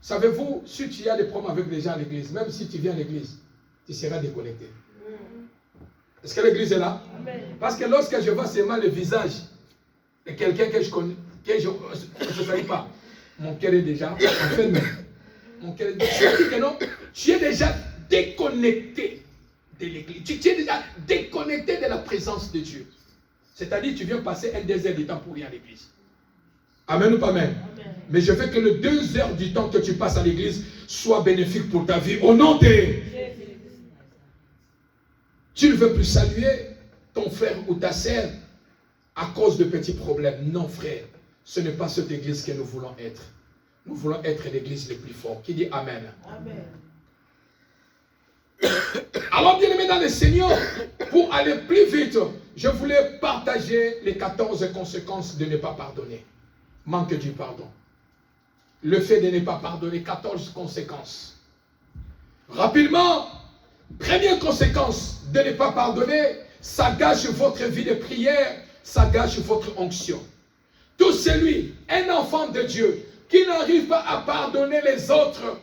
Savez-vous, si tu as des problèmes avec les gens à l'église, même si tu viens à l'église, tu seras déconnecté. Est-ce que l'église est là? Amen. Parce que lorsque je vois seulement le visage de quelqu'un que je connais, que je ne savais pas, mon cœur est déjà enfermé. Mon cœur est déjà... non, tu es déjà déconnecté de l'église. Tu es déjà déconnecté de la présence de Dieu. C'est-à-dire tu viens passer un désert du temps pour aller à l'église. Amen ou pas amen? Amen. Mais je veux que les 2 heures du temps que tu passes à l'église soient bénéfiques pour ta vie. Au nom de... Tu ne veux plus saluer ton frère ou ta sœur à cause de petits problèmes. Non, frère. Ce n'est pas cette église que nous voulons être. Nous voulons être l'église la plus forte. Qui dit amen? Amen. Alors, bien aimé dans le Seigneur, pour aller plus vite, je voulais partager les 14 conséquences de ne pas pardonner. Manque du pardon. Le fait de ne pas pardonner, 14 conséquences. Rapidement, première conséquence de ne pas pardonner, ça gâche votre vie de prière, ça gâche votre onction. Tout celui, un enfant de Dieu, qui n'arrive pas à pardonner les autres,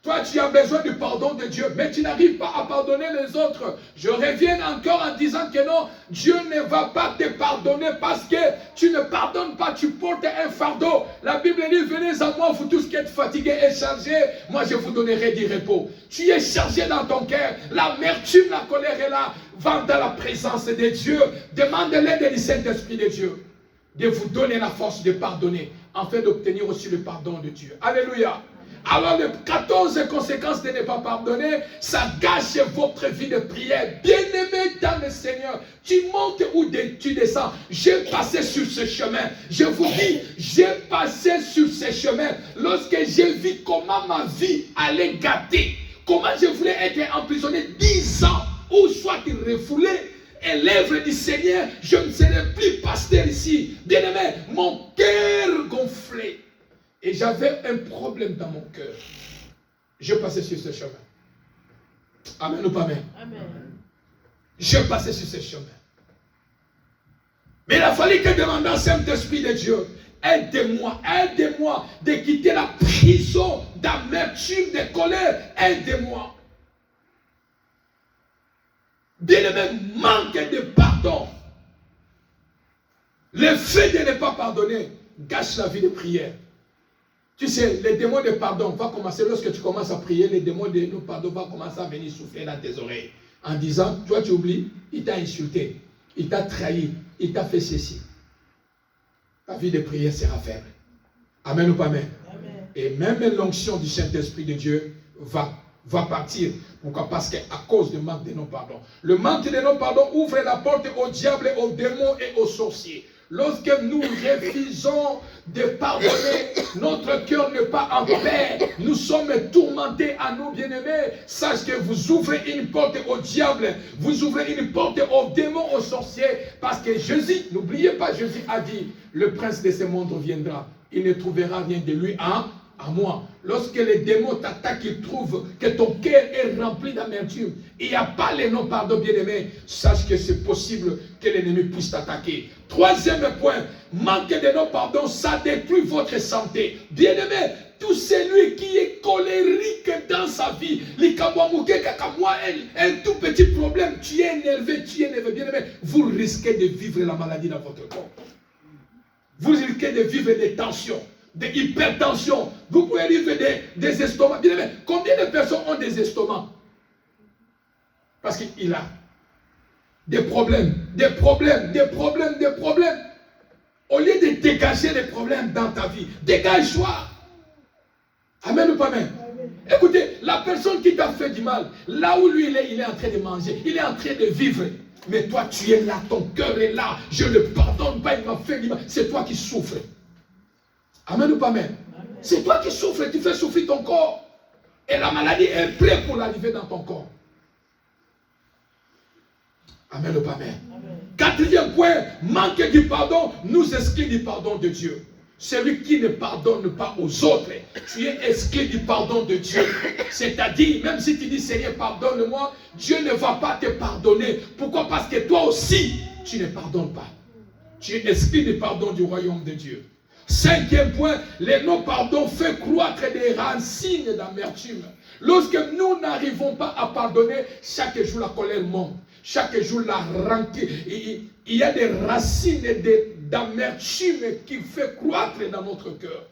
toi tu as besoin du pardon de Dieu, mais tu n'arrives pas à pardonner les autres. Je reviens encore en disant que non, Dieu ne va pas te pardonner parce que tu ne pardonnes pas, tu portes un fardeau. La Bible dit, venez à moi, vous tous qui êtes fatigués et chargés, moi je vous donnerai du repos. Tu es chargé dans ton cœur, l'amertume, la colère est là, va dans la présence de Dieu, demande l'aide du Saint-Esprit de Dieu, de vous donner la force de pardonner, afin d'obtenir aussi le pardon de Dieu. Alléluia. Alors les 14 conséquences de ne pas pardonner, ça gâche votre vie de prière. Bien-aimé dans le Seigneur, tu montes ou tu descends. J'ai passé sur ce chemin. Je vous dis, j'ai passé sur ce chemin. Lorsque j'ai vu comment ma vie allait gâter, comment je voulais être emprisonné 10 ans, ou soit refoulé, et l'œuvre du Seigneur, je ne serai plus pasteur ici. Bien-aimé, mon cœur gonflé. Et j'avais un problème dans mon cœur. Je passais sur ce chemin. Amen ou pas amen? Amen. Je passais sur ce chemin. Mais il a fallu que demander au Saint-Esprit de Dieu, aide-moi de quitter la prison d'amertume, de colère. Aide-moi. Bien-aimé, manque de pardon. Le fait de ne pas pardonner gâche la vie de prière. Tu sais, les démons de pardon vont commencer, lorsque tu commences à prier, les démons de pardon vont commencer à venir souffler dans tes oreilles. En disant, toi tu oublies, il t'a insulté, il t'a trahi, il t'a fait ceci. Ta vie de prière sera faible. Amen ou pas amen? Amen. Et même l'onction du Saint-Esprit de Dieu va partir. Pourquoi? Parce qu'à cause du manque de non-pardon. Le manque de non-pardon ouvre la porte au diable, aux démons et aux sorciers. Lorsque nous refusons de pardonner, notre cœur n'est pas en paix. Nous sommes tourmentés à nous, bien-aimés. Sache que vous ouvrez une porte au diable, vous ouvrez une porte aux démons, aux sorciers. Parce que Jésus, n'oubliez pas, Jésus a dit, le prince de ce monde viendra. Il ne trouvera rien de lui à moi. Lorsque les démons t'attaquent, ils trouvent que ton cœur est rempli d'amertume. Il n'y a pas les non-pardon, bien-aimés. Sache que c'est possible que l'ennemi puisse t'attaquer. Troisième point, manque de non-pardon, ça détruit votre santé. Bien-aimé, tout celui qui est colérique dans sa vie, un tout petit problème, tu es énervé, bien-aimé, vous risquez de vivre la maladie dans votre corps. Vous risquez de vivre des tensions, des hypertensions. Vous pouvez vivre des estomacs. Bien-aimé, combien de personnes ont des estomacs? Parce qu'il a des problèmes. Au lieu de dégager les problèmes dans ta vie, dégage-toi. Amen ou pas amen? Écoutez, la personne qui t'a fait du mal, là où lui il est en train de manger, il est en train de vivre. Mais toi tu es là, ton cœur est là. Je ne le pardonne pas, il m'a fait du mal. C'est toi qui souffres. Amen ou pas amen? C'est toi qui souffres, tu fais souffrir ton corps. Et la maladie est prête pour arriver dans ton corps. Amen ou pas amen? Quatrième point, manque du pardon nous exclut du pardon de Dieu. Celui qui ne pardonne pas aux autres, tu es exclu du pardon de Dieu. C'est-à-dire, même si tu dis Seigneur, pardonne-moi, Dieu ne va pas te pardonner. Pourquoi? Parce que toi aussi, tu ne pardonnes pas. Tu es exclu du pardon du royaume de Dieu. Cinquième point, les non-pardons font croître des racines d'amertume. Lorsque nous n'arrivons pas à pardonner, chaque jour la colère monte. Chaque jour la rancune. Il y a des racines d'amertume qui fait croître dans notre cœur.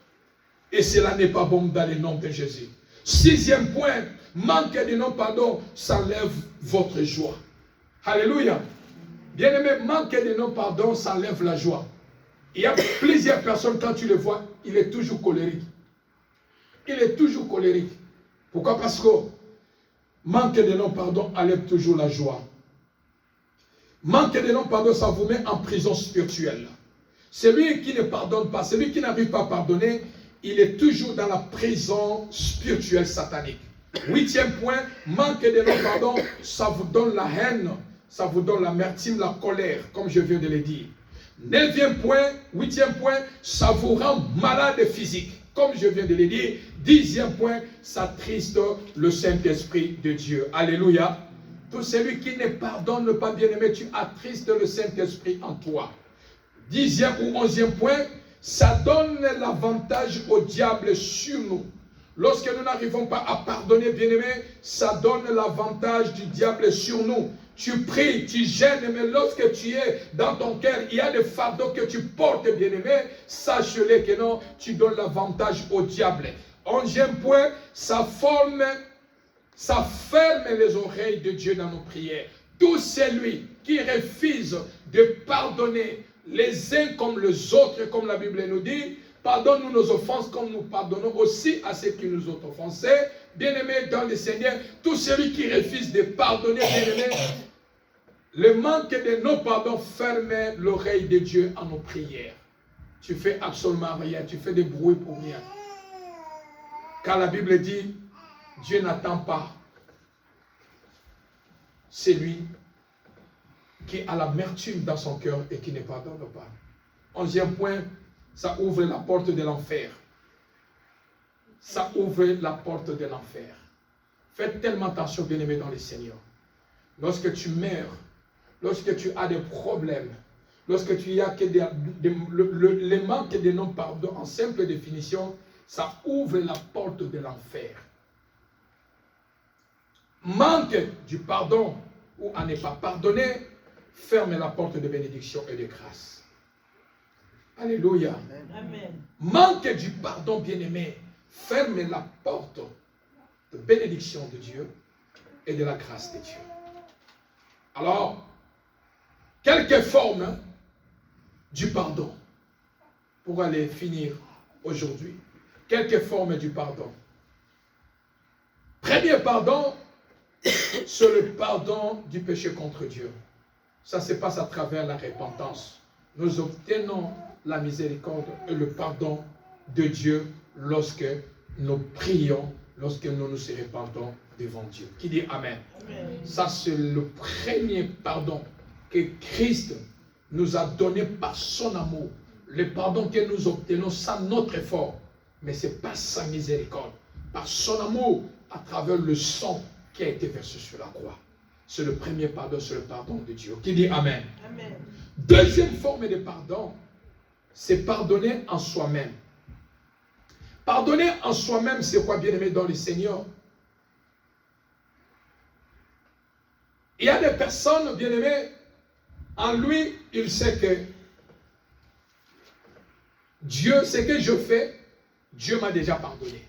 Et cela n'est pas bon dans le nom de Jésus. Sixième point, manque de non-pardon, ça enlève votre joie. Alléluia. Bien-aimé, manque de non-pardon, ça enlève la joie. Il y a plusieurs personnes, quand tu les vois, il est toujours colérique. Il est toujours colérique. Pourquoi? Parce que manque de non-pardon enlève toujours la joie. Manque de non-pardon, ça vous met en prison spirituelle. Celui qui ne pardonne pas, celui qui n'arrive pas à pardonner, il est toujours dans la prison spirituelle satanique. Huitième point, manque de non-pardon, ça vous donne la haine, ça vous donne l'amertume, la colère, comme je viens de le dire. Neuvième point, huitième point, ça vous rend malade physique, comme je viens de le dire. Dixième point, ça attriste le Saint-Esprit de Dieu. Alléluia. Tout celui qui ne pardonne pas, bien-aimé, tu attristes le Saint-Esprit en toi. Dixième ou onzième point, ça donne l'avantage au diable sur nous. Lorsque nous n'arrivons pas à pardonner, bien-aimé, ça donne l'avantage du diable sur nous. Tu pries, tu gênes, mais lorsque tu es dans ton cœur, il y a des fardeaux que tu portes, bien-aimé, sache-le que non, tu donnes l'avantage au diable. Onzième point, ça ferme les oreilles de Dieu dans nos prières. Tout celui qui refuse de pardonner les uns comme les autres, comme la Bible nous dit, pardonne-nous nos offenses comme nous pardonnons aussi à ceux qui nous ont offensés. Bien-aimés dans le Seigneur, tout celui qui refuse de pardonner, bien-aimés, le manque de nos pardons ferme l'oreille de Dieu à nos prières. Tu fais absolument rien, tu fais des bruits pour rien. Car la Bible dit, Dieu n'attend pas celui qui a l'amertume dans son cœur et qui ne pardonne pas. 11e point, ça ouvre la porte de l'enfer. Ça ouvre la porte de l'enfer. Faites tellement attention, bien-aimés dans le Seigneur. Lorsque tu meurs, lorsque tu as des problèmes, lorsque tu as que les manques de non-pardon, en simple définition, ça ouvre la porte de l'enfer. Manque du pardon ou à ne pas pardonner, ferme la porte de bénédiction et de grâce. Alléluia. Amen. Manque du pardon, bien-aimé, ferme la porte de bénédiction de Dieu et de la grâce de Dieu. Alors, quelques formes du pardon pour aller finir aujourd'hui. Quelques formes du pardon. Premier pardon, c'est le pardon du péché contre Dieu. Ça se passe à travers la repentance. Nous obtenons la miséricorde et le pardon de Dieu lorsque nous prions, lorsque nous nous repentons devant Dieu. Qui dit Amen? Amen. Ça, c'est le premier pardon que Christ nous a donné par son amour. Le pardon que nous obtenons sans notre effort. Mais ce n'est pas sa miséricorde. Par son amour, à travers le sang qui a été versé sur la croix. C'est le premier pardon, c'est le pardon de Dieu. Qui dit Amen? Amen. Deuxième forme de pardon, c'est pardonner en soi-même. Pardonner en soi-même, c'est quoi, bien-aimé dans le Seigneur? Il y a des personnes, bien-aimées, en lui, il sait que Dieu, ce que je fais, Dieu m'a déjà pardonné.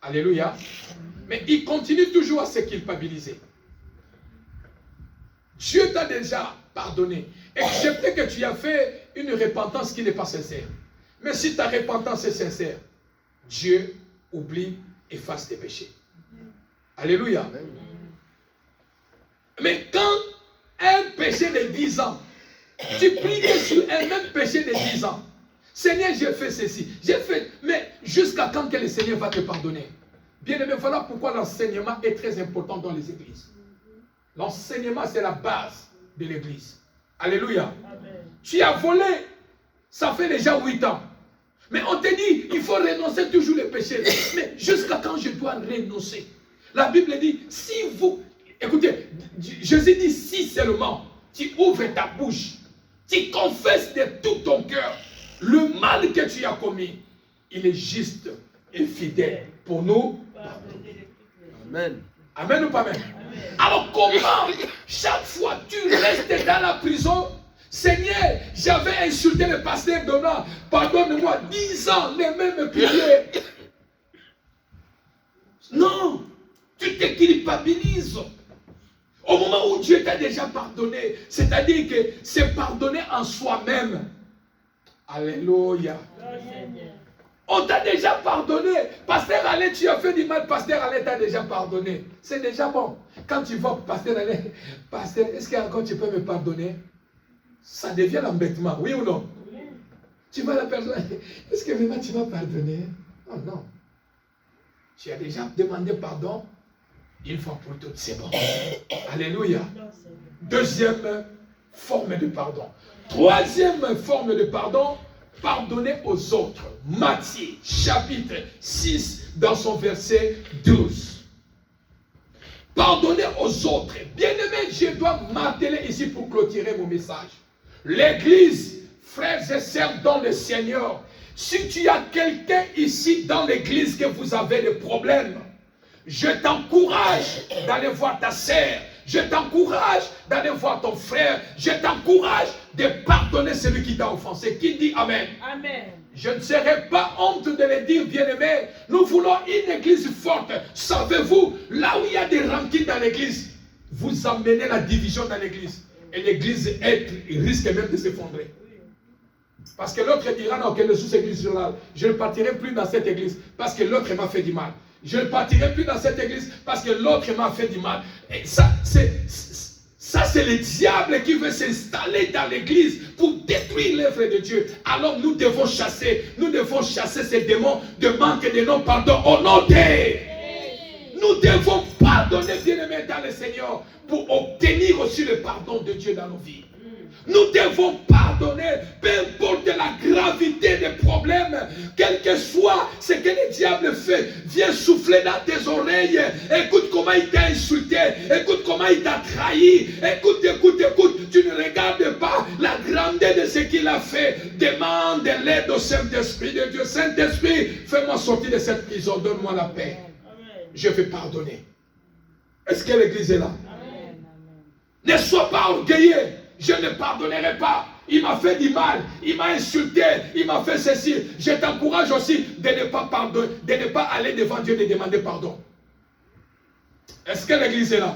Alléluia. Mais il continue toujours à se culpabiliser. Dieu t'a déjà pardonné. Excepté que tu as fait une repentance qui n'est pas sincère. Mais si ta repentance est sincère, Dieu oublie, efface tes péchés. Alléluia. Mais quand un péché de 10 ans, tu pries sur un même péché de 10 ans, Seigneur, j'ai fait ceci, j'ai fait, mais jusqu'à quand que le Seigneur va te pardonner? Bien aimé, voilà pourquoi l'enseignement est très important dans les églises. L'enseignement, c'est la base de l'église. Alléluia. Amen. Tu as volé, ça fait déjà 8 ans. Mais on te dit, il faut renoncer toujours les péchés. Mais jusqu'à quand je dois renoncer? La Bible dit, si vous... Écoutez, Jésus dit, si seulement tu ouvres ta bouche, tu confesses de tout ton cœur le mal que tu as commis, il est juste et fidèle pour nous. Amen. Amen ou pas amen? Alors comment chaque fois tu restes dans la prison? Seigneur, j'avais insulté le pasteur Donat, pardonne-moi, 10 ans, les mêmes prières. Non, tu te culpabilises. Au moment où Dieu t'a déjà pardonné, c'est-à-dire que c'est pardonner en soi-même. Alléluia. On t'a déjà pardonné. Pasteur Alain, tu as fait du mal, Pasteur Alain t'a déjà pardonné. C'est déjà bon. Quand tu vois Pasteur Alain, Pasteur, est-ce qu'encore tu peux me pardonner? Ça devient l'embêtement, oui ou non? Tu vois la personne, est-ce que vraiment tu vas pardonner? Oh non. Tu as déjà demandé pardon, une fois pour toutes, c'est bon. Alléluia. Deuxième forme de pardon. Troisième forme de pardon, pardonner aux autres. Matthieu, chapitre 6, dans son verset 12. Pardonner aux autres. Bien-aimé, je dois marteler ici pour clôturer mon message. L'église, frères et sœurs dans le Seigneur, si tu as quelqu'un ici dans l'église que vous avez des problèmes, je t'encourage d'aller voir ta sœur. Je t'encourage d'aller voir ton frère. Je t'encourage de pardonner celui qui t'a offensé. Qui dit Amen? Amen. Je ne serai pas honte de le dire, bien-aimé. Nous voulons une église forte. Savez-vous, là où il y a des rancines dans l'église, vous amenez la division dans l'église. Et l'église risque même de s'effondrer. Parce que l'autre dira, non, quelle sous-église là, je ne partirai plus dans cette église parce que l'autre m'a fait du mal. Je ne partirai plus dans cette église parce que l'autre m'a fait du mal. Et ça, c'est le diable qui veut s'installer dans l'église pour détruire l'œuvre de Dieu. Alors nous devons chasser ces démons de manque de non-pardon au nom de... Nous devons pardonner, bien-aimés dans le Seigneur, pour obtenir aussi le pardon de Dieu dans nos vies. Nous devons pardonner, peu importe la gravité des problèmes, quel que soit ce que le diable fait, viens souffler dans tes oreilles. Écoute comment il t'a insulté, écoute comment il t'a trahi, écoute, tu ne regardes pas la grandeur de ce qu'il a fait. Demande l'aide au Saint-Esprit de Dieu. Saint-Esprit, fais-moi sortir de cette prison, donne-moi la paix. Amen. Je vais pardonner. Est-ce que l'église est là? Amen. Ne sois pas orgueilleux. Je ne pardonnerai pas. Il m'a fait du mal. Il m'a insulté. Il m'a fait ceci. Je t'encourage aussi de ne pas pardonner, de ne pas aller devant Dieu et de demander pardon. Est-ce que l'église est là?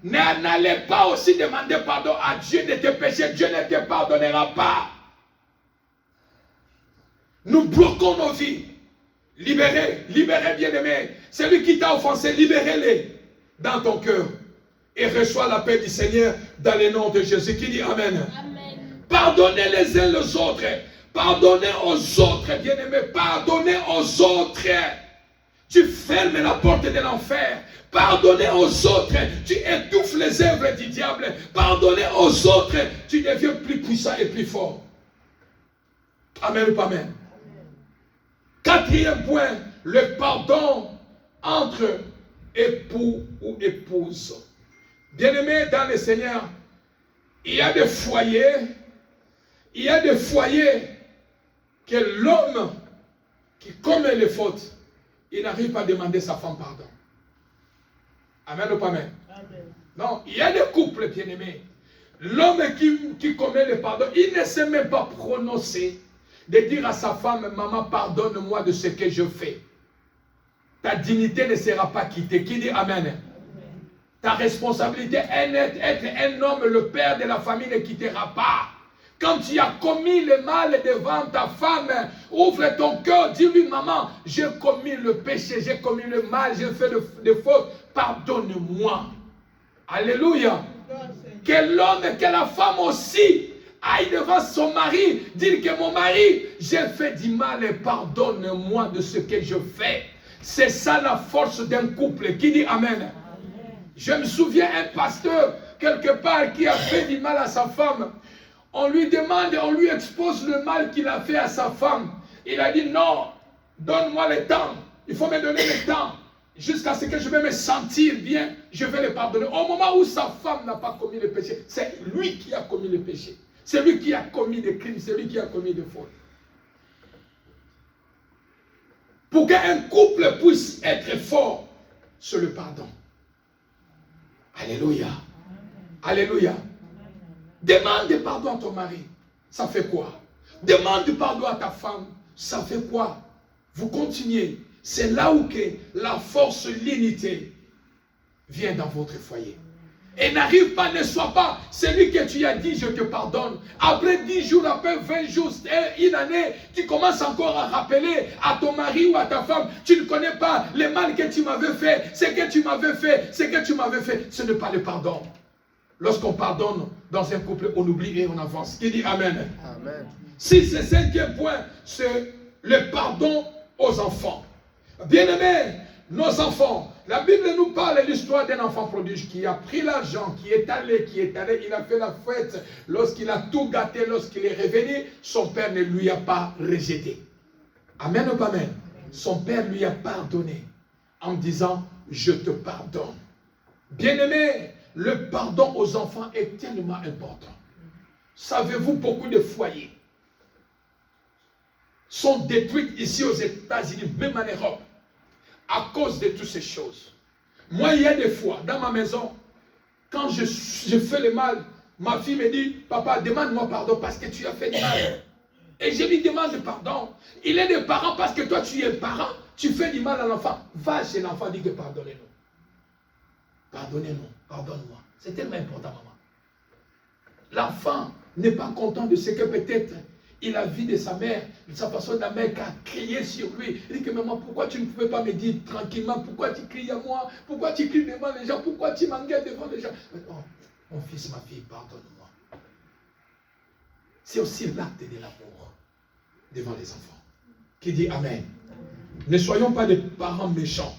N'allez pas aussi demander pardon à Dieu de tes péchés. Dieu ne te pardonnera pas. Nous bloquons nos vies. Libérez bien-aimé. Celui qui t'a offensé, libérez-les dans ton cœur. Et reçois la paix du Seigneur dans le nom de Jésus. Qui dit Amen. Amen. Pardonnez les uns les autres. Pardonnez aux autres, bien-aimés. Pardonnez aux autres. Tu fermes la porte de l'enfer. Pardonnez aux autres. Tu étouffes les œuvres du diable. Pardonnez aux autres. Tu deviens plus puissant et plus fort. Amen ou pas amen? Quatrième point, le pardon entre époux ou épouses. Bien-aimés dans le Seigneur, il y a des foyers que l'homme qui commet les fautes, il n'arrive pas à demander sa femme pardon. Amen ou pas amen? Amen. Non, il y a des couples, bien-aimés. L'homme qui commet le pardon, il ne sait même pas prononcer de dire à sa femme, maman, pardonne-moi de ce que je fais. Ta dignité ne sera pas quittée. Qui dit amen? Ta responsabilité être un homme, le père de la famille, ne quittera pas. Quand tu as commis le mal devant ta femme, ouvre ton cœur, dis-lui, maman, j'ai commis le péché, j'ai commis le mal, j'ai fait des fautes, pardonne-moi. Alléluia. Que l'homme, que la femme aussi aille devant son mari, dire que mon mari, j'ai fait du mal et pardonne-moi de ce que je fais. C'est ça la force d'un couple. Qui dit amen? Je me souviens un pasteur, quelque part, qui a fait du mal à sa femme. On lui demande, on lui expose le mal qu'il a fait à sa femme. Il a dit non, donne-moi le temps. Il faut me donner le temps. Jusqu'à ce que je vais me sentir bien, je vais le pardonner. Au moment où sa femme n'a pas commis le péché, c'est lui qui a commis le péché. C'est lui qui a commis des crimes, c'est lui qui a commis des fautes. Pour qu'un couple puisse être fort, c'est le pardon. Alléluia. Alléluia. Demande pardon à ton mari. Ça fait quoi? Demande pardon à ta femme. Ça fait quoi? Vous continuez. C'est là où que la force, l'unité vient dans votre foyer. Et n'arrive pas, ne sois pas celui que tu as dit, je te pardonne. Après 10 jours, après 20 jours, une année, tu commences encore à rappeler à ton mari ou à ta femme, tu ne connais pas le mal que tu m'avais fait, ce que tu m'avais fait, ce que tu m'avais fait. Ce n'est pas le pardon. Lorsqu'on pardonne dans un couple, on oublie et on avance. Qui dit amen? Amen. Si c'est le cinquième point, c'est le pardon aux enfants. Bien-aimés, nos enfants, la Bible nous parle de l'histoire d'un enfant prodige qui a pris l'argent, qui est allé, il a fait la fête. Lorsqu'il a tout gâté, lorsqu'il est revenu, son père ne lui a pas rejeté. Amen ou pas amen? Son père lui a pardonné en disant, je te pardonne. Bien-aimés, le pardon aux enfants est tellement important. Savez-vous, beaucoup de foyers sont détruits ici aux États-Unis, même en Europe, à cause de toutes ces choses. Moi, il y a des fois, dans ma maison, quand je fais le mal, ma fille me dit, papa, demande-moi pardon parce que tu as fait du mal. Et je lui demande pardon. Il est des parents parce que toi, tu es parent, tu fais du mal à l'enfant. Va chez l'enfant, dis que pardonnez-nous. Pardonnez-nous, pardonne-moi. C'est tellement important, maman. L'enfant n'est pas content de ce que peut-être Il a vu de sa mère, de sa façon de la mère qui a crié sur lui. Il dit que maman, pourquoi tu ne pouvais pas me dire tranquillement, pourquoi tu cries à moi, pourquoi tu cries devant les gens, pourquoi tu m'engueules devant les gens. Oh, mon fils, ma fille, pardonne-moi. C'est aussi l'acte de l'amour devant les enfants. Qui dit Amen. Ne soyons pas des parents méchants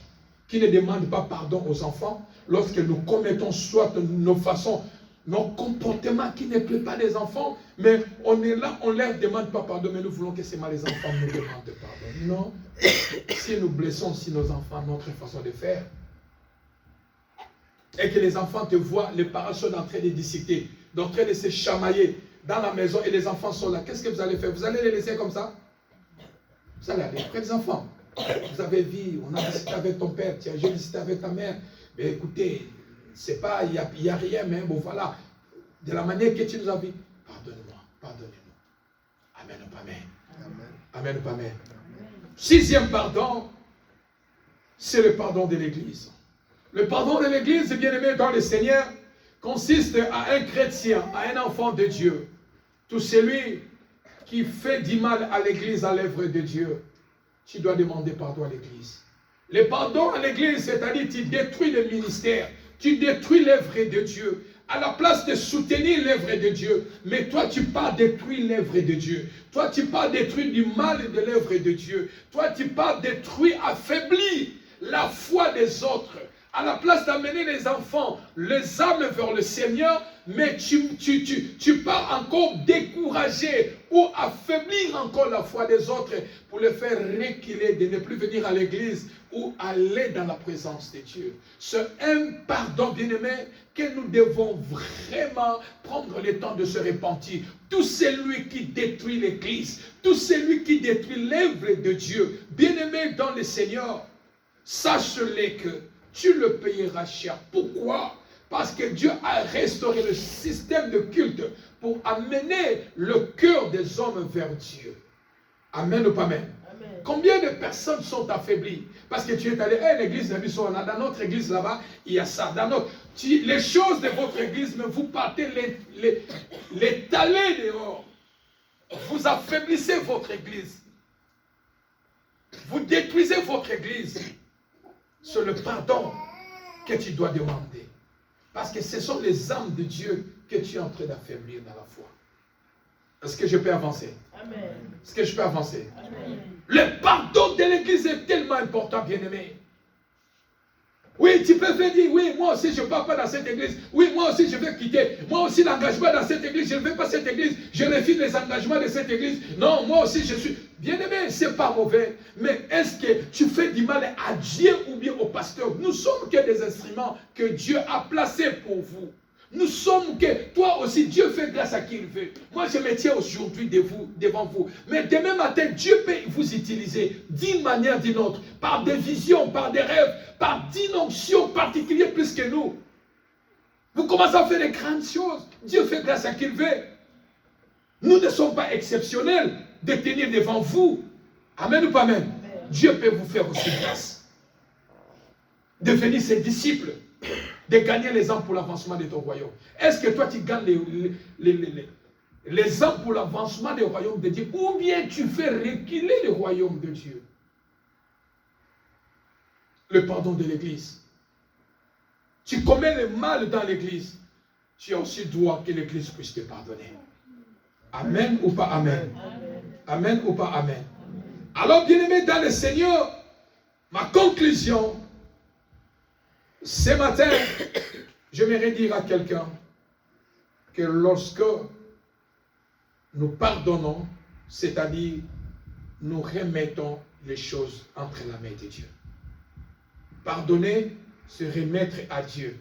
qui ne demandent pas pardon aux enfants lorsque nous commettons soit nos façons, nos comportements qui ne plaisent pas des enfants, mais on est là, on ne leur demande pas pardon, mais nous voulons que seulement les enfants nous demandent pardon. Non. Si nous blessons aussi nos enfants, notre façon de faire, et que les enfants te voient, les parents sont en train de discuter, en train de se chamailler dans la maison et les enfants sont là, qu'est-ce que vous allez faire? Vous allez les laisser comme ça? Vous allez aller près des enfants. Vous avez vu, on a discuté avec ton père, tu as discuté avec ta mère. Mais écoutez, c'est pas, il n'y a rien, mais bon voilà. De la manière que tu nous as vu, pardonne-moi, pardonnez-nous. Amen ou pas amen. Amen ou pas amen. Sixième pardon, c'est le pardon de l'Église. Le pardon de l'Église, bien aimé dans le Seigneur, consiste à un chrétien, à un enfant de Dieu. Tout celui qui fait du mal à l'Église, à l'œuvre de Dieu, tu dois demander pardon à l'Église. Le pardon à l'Église, c'est-à-dire tu détruis le ministère, tu détruis l'œuvre de Dieu. À la place de soutenir l'œuvre de Dieu, mais toi tu pars détruire l'œuvre de Dieu. Toi tu pars détruire du mal de l'œuvre de Dieu. Toi tu pars détruire, affaiblir la foi des autres. À la place d'amener les enfants, les âmes vers le Seigneur, mais tu pars encore décourager ou affaiblir encore la foi des autres pour les faire reculer, de ne plus venir à l'église ou aller dans la présence de Dieu. C'est un pardon, bien-aimé, que nous devons vraiment prendre le temps de se repentir. Tout celui qui détruit l'église, tout celui qui détruit l'œuvre de Dieu, bien-aimé dans le Seigneur, sache-le que tu le payeras cher. Pourquoi? Parce que Dieu a restauré le système de culte pour amener le cœur des hommes vers Dieu. Amen ou pas amen? Amen. Combien de personnes sont affaiblies? Parce que tu es allé à l'église, dans notre église là-bas, il y a ça. Les choses de votre église, mais vous partez les taler dehors. Vous affaiblissez votre église. Vous détruisez votre église. C'est le pardon que tu dois demander. Parce que ce sont les âmes de Dieu que tu es en train d'affaiblir dans la foi. Est-ce que je peux avancer? Amen. Est-ce que je peux avancer? Amen. Le pardon de l'église est tellement important, bien-aimé. Oui, tu peux faire dire, oui, moi aussi je ne pars pas dans cette église. Oui, moi aussi je vais quitter. Moi aussi l'engagement dans cette église, je ne vais pas cette église. Je refuse les engagements de cette église. Non, moi aussi je suis... Bien-aimé, ce n'est pas mauvais. Mais est-ce que tu fais du mal à Dieu ou bien au pasteur? Nous sommes que des instruments que Dieu a placés pour vous. Nous sommes que, toi aussi, Dieu fait grâce à qui il veut. Moi, je me tiens aujourd'hui devant vous. Mais demain matin, Dieu peut vous utiliser d'une manière ou d'une autre, par des visions, par des rêves, par d'une onction particulière plus que nous. Vous commencez à faire des grandes choses. Dieu fait grâce à qui il veut. Nous ne sommes pas exceptionnels de tenir devant vous. Amen ou pas amen? Amen. Dieu peut vous faire aussi grâce. Devenir ses disciples. De gagner les âmes pour l'avancement de ton royaume. Est-ce que toi tu gagnes les âmes pour l'avancement du royaume de Dieu, ou bien tu fais reculer le royaume de Dieu? Le pardon de l'église. Tu commets le mal dans l'église, tu as aussi droit que l'église puisse te pardonner. Amen ou pas amen? Amen ou pas amen? Alors bien-aimé dans le Seigneur, ma conclusion, ce matin, j'aimerais dire à quelqu'un que lorsque nous pardonnons, c'est-à-dire nous remettons les choses entre la main de Dieu. Pardonner, se remettre à Dieu.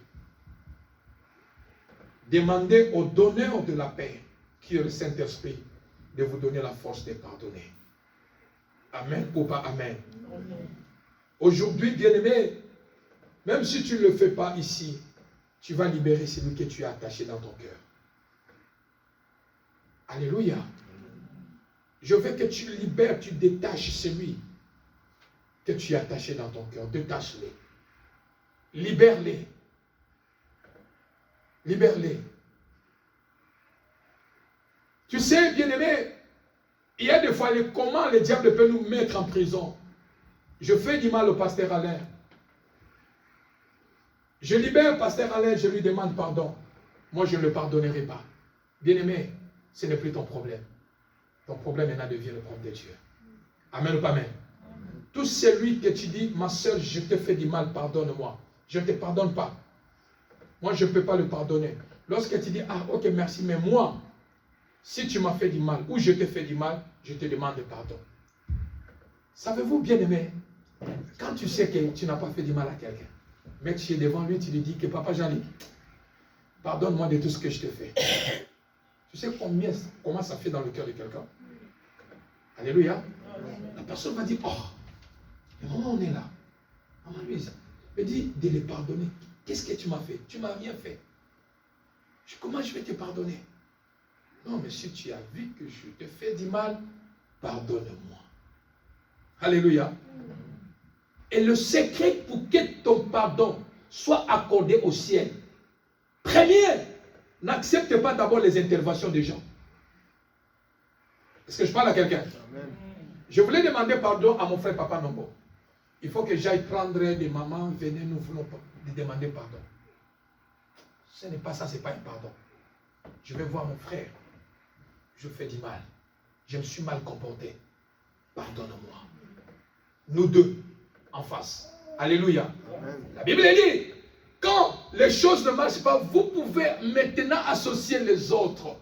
Demandez au donneur de la paix, qui est le Saint-Esprit, de vous donner la force de pardonner. Amen ou pas amen? Amen. Aujourd'hui, bien-aimé, même si tu ne le fais pas ici, tu vas libérer celui que tu as attaché dans ton cœur. Alléluia. Je veux que tu libères, tu détaches celui que tu as attaché dans ton cœur. Détache-les. Libère-les. Libère-les. Tu sais, bien-aimé, Il y a des fois, comment le diable peut nous mettre en prison. Je fais du mal au pasteur Alain. Je libère pasteur Alain, je lui demande pardon. Moi, je ne le pardonnerai pas. Bien-aimé, ce n'est plus ton problème. Ton problème maintenant devient le problème de Dieu. Amen ou pas amen? Tout celui que tu dis, ma soeur, je te fais du mal, pardonne-moi. Je ne te pardonne pas. Moi, je ne peux pas le pardonner. Lorsque tu dis, ah, ok, merci, mais moi, si tu m'as fait du mal ou je te fais du mal, je te demande pardon. Savez-vous, bien-aimé, quand tu sais que tu n'as pas fait du mal à quelqu'un, mais tu es devant lui, tu lui dis que papa Jean-Luc, pardonne-moi de tout ce que je te fais. Tu sais comment ça fait dans le cœur de quelqu'un? Alléluia. La personne va dire, oh, mais maman, on est là. Maman Louise, me dit de les pardonner. Qu'est-ce que tu m'as fait? Tu ne m'as rien fait. Comment je vais te pardonner? Non, mais si tu as vu que je te fais du mal, pardonne-moi. Alléluia. Et le secret pour que ton pardon soit accordé au ciel, premier, n'accepte pas d'abord les interventions des gens. Est-ce que je parle à quelqu'un? Je voulais demander pardon à mon frère Papa Nombo. Il faut que j'aille prendre des mamans, venez, nous voulons demander pardon. Ce n'est pas ça, ce n'est pas un pardon. Je vais voir mon frère. Je fais du mal. Je me suis mal comporté. Pardonne-moi. Nous deux, en face. Alléluia. Amen. La Bible dit, quand les choses ne marchent pas, vous pouvez maintenant associer les autres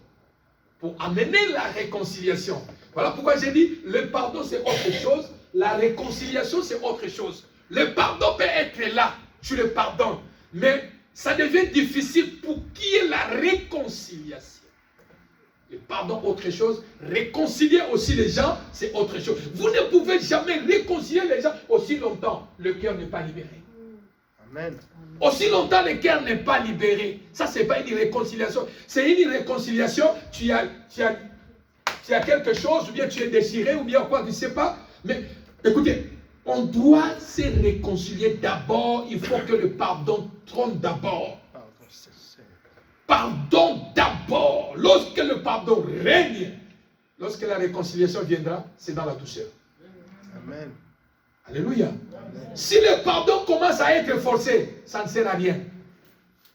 pour amener la réconciliation. Voilà pourquoi j'ai dit, le pardon c'est autre chose, la réconciliation c'est autre chose. Le pardon peut être là, tu le pardonnes, mais ça devient difficile pour qu'il y ait la réconciliation. Le pardon, autre chose. Réconcilier aussi les gens, c'est autre chose. Vous ne pouvez jamais réconcilier les gens aussi longtemps. Le cœur n'est pas libéré. Amen. Aussi longtemps, le cœur n'est pas libéré. Ça, ce n'est pas une réconciliation. C'est une réconciliation. Tu as quelque chose, ou bien tu es désiré, ou bien quoi, tu ne sais pas. Mais écoutez, on doit se réconcilier d'abord. Il faut que le pardon trône d'abord. Pardon d'abord. Lorsque le pardon règne, lorsque la réconciliation viendra, c'est dans la douceur. Amen. Alléluia. Amen. Si le pardon commence à être forcé, ça ne sert à rien.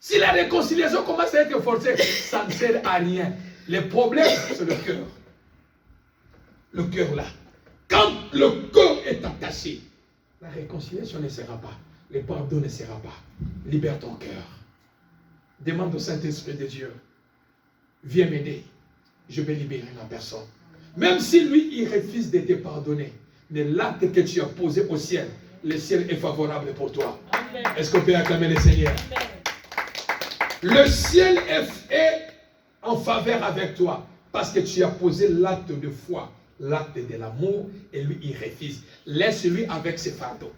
Si la réconciliation commence à être forcée, ça ne sert à rien. Le problème, c'est le cœur. Le cœur là. Quand le cœur est attaché, la réconciliation ne sera pas. Le pardon ne sera pas. Libère ton cœur. Demande au Saint-Esprit de Dieu, viens m'aider, je vais libérer la personne. Même si lui, il refuse de te pardonner, mais l'acte que tu as posé au ciel, le ciel est favorable pour toi. Est-ce qu'on peut acclamer le Seigneur? Amen. Le ciel est en faveur avec toi, parce que tu as posé l'acte de foi, l'acte de l'amour, et lui, il refuse. Laisse-lui avec ses fardeaux.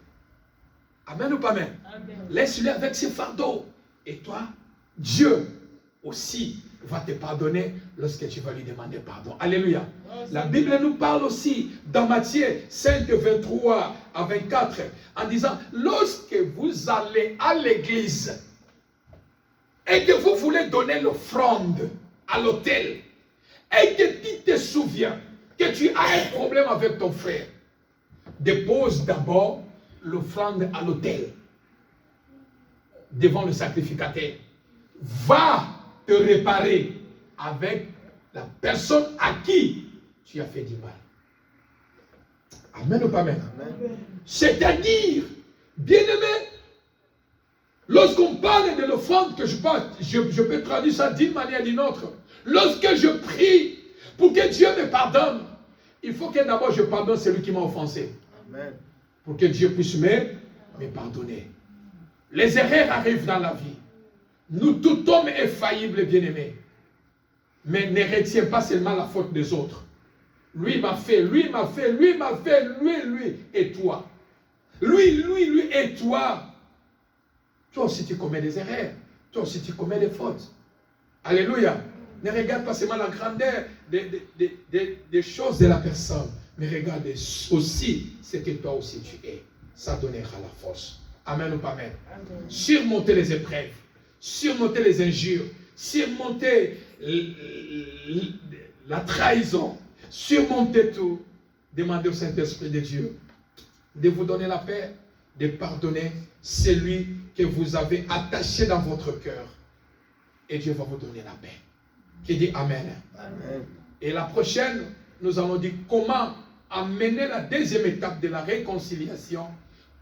Amen ou pas amen? Laisse-lui avec ses fardeaux. Et toi, Dieu aussi va te pardonner lorsque tu vas lui demander pardon. Alléluia. La Bible nous parle aussi dans Matthieu 5, 23 à 24 en disant, lorsque vous allez à l'église et que vous voulez donner l'offrande à l'autel et que tu te souviens que tu as un problème avec ton frère, dépose d'abord l'offrande à l'autel devant le sacrificateur. Va te réparer avec la personne à qui tu as fait du mal. Amen ou pas amen? C'est-à-dire, bien-aimé, lorsqu'on parle de l'offrande que je peux traduire ça d'une manière ou d'une autre. Lorsque je prie pour que Dieu me pardonne, il faut que d'abord je pardonne celui qui m'a offensé. Amen. Pour que Dieu puisse me pardonner. Les erreurs arrivent dans la vie. Nous, tout homme est faillible, bien-aimé. Mais ne retiens pas seulement la faute des autres. Lui m'a fait, lui m'a fait, lui m'a fait, lui, et toi. Lui, et toi. Toi aussi, tu commets des erreurs. Toi aussi, tu commets des fautes. Alléluia. Ne regarde pas seulement la grandeur des choses de la personne, mais regarde aussi ce que toi aussi tu es. Ça donnera la force. Amen ou pas amen? Surmonter les épreuves. Surmonter les injures, surmonter la trahison, Surmontez tout. Demandez au Saint-Esprit de Dieu de vous donner la paix, de pardonner celui que vous avez attaché dans votre cœur. Et Dieu va vous donner la paix. Qui dit Amen. Amen. Et la prochaine, nous allons dire comment amener la deuxième étape de la réconciliation,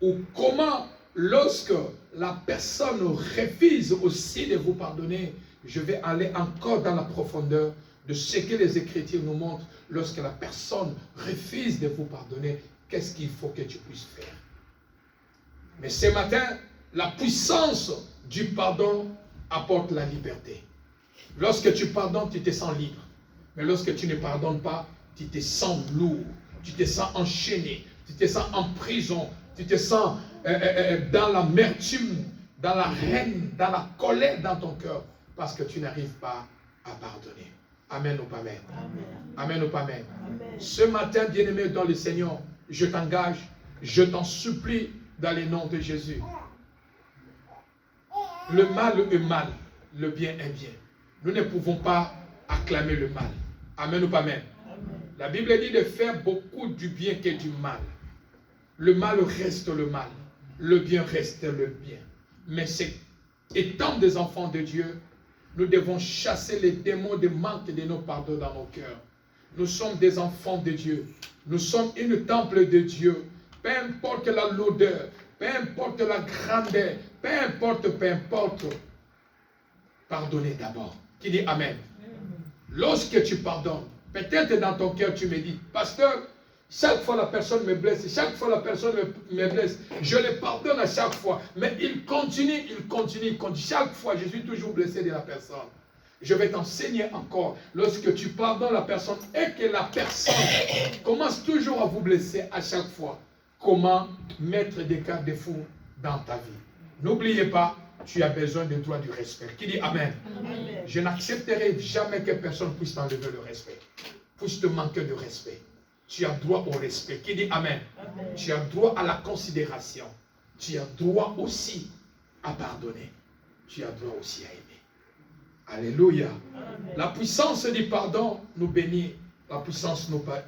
ou comment, lorsque la personne refuse aussi de vous pardonner, je vais aller encore dans la profondeur de ce que les Écritures nous montrent. Lorsque la personne refuse de vous pardonner, qu'est-ce qu'il faut que tu puisses faire? Mais ce matin, la puissance du pardon apporte la liberté. Lorsque tu pardonnes, tu te sens libre. Mais lorsque tu ne pardonnes pas, tu te sens lourd, tu te sens enchaîné, tu te sens en prison, tu te sens dans l'amertume, dans la haine, dans la colère dans ton cœur, parce que tu n'arrives pas à pardonner. Amen ou pas amen? Amen ou pas amen? Ce matin, bien-aimé dans le Seigneur, je t'engage, je t'en supplie dans le nom de Jésus. Le mal est mal, le bien est bien. Nous ne pouvons pas acclamer le mal. Amen ou pas amen? La Bible dit de faire beaucoup du bien que du mal. Le mal reste le mal, le bien reste le bien. Mais étant des enfants de Dieu, nous devons chasser les démons de manque de nos pardons dans nos cœurs. Nous sommes des enfants de Dieu. Nous sommes une temple de Dieu. Peu importe la lourdeur, peu importe la grandeur, peu importe. Pardonnez d'abord. Qui dit Amen? Lorsque tu pardonnes, peut-être dans ton cœur tu me dis, pasteur, chaque fois la personne me blesse, chaque fois la personne me blesse, je le pardonne à chaque fois, mais il continue. Chaque fois, je suis toujours blessé de la personne. Je vais t'enseigner encore, lorsque tu pardonnes la personne et que la personne commence toujours à vous blesser à chaque fois, comment mettre des garde-fous dans ta vie. N'oubliez pas, tu as besoin de toi du respect. Qui dit Amen? Amen. Je n'accepterai jamais que personne puisse t'enlever le respect, puisse te manquer de respect. Tu as droit au respect. Qui dit Amen? Amen. Tu as droit à la considération. Tu as droit aussi à pardonner. Tu as droit aussi à aimer. Alléluia. Amen. La puissance du pardon nous bénit. La puissance du pardon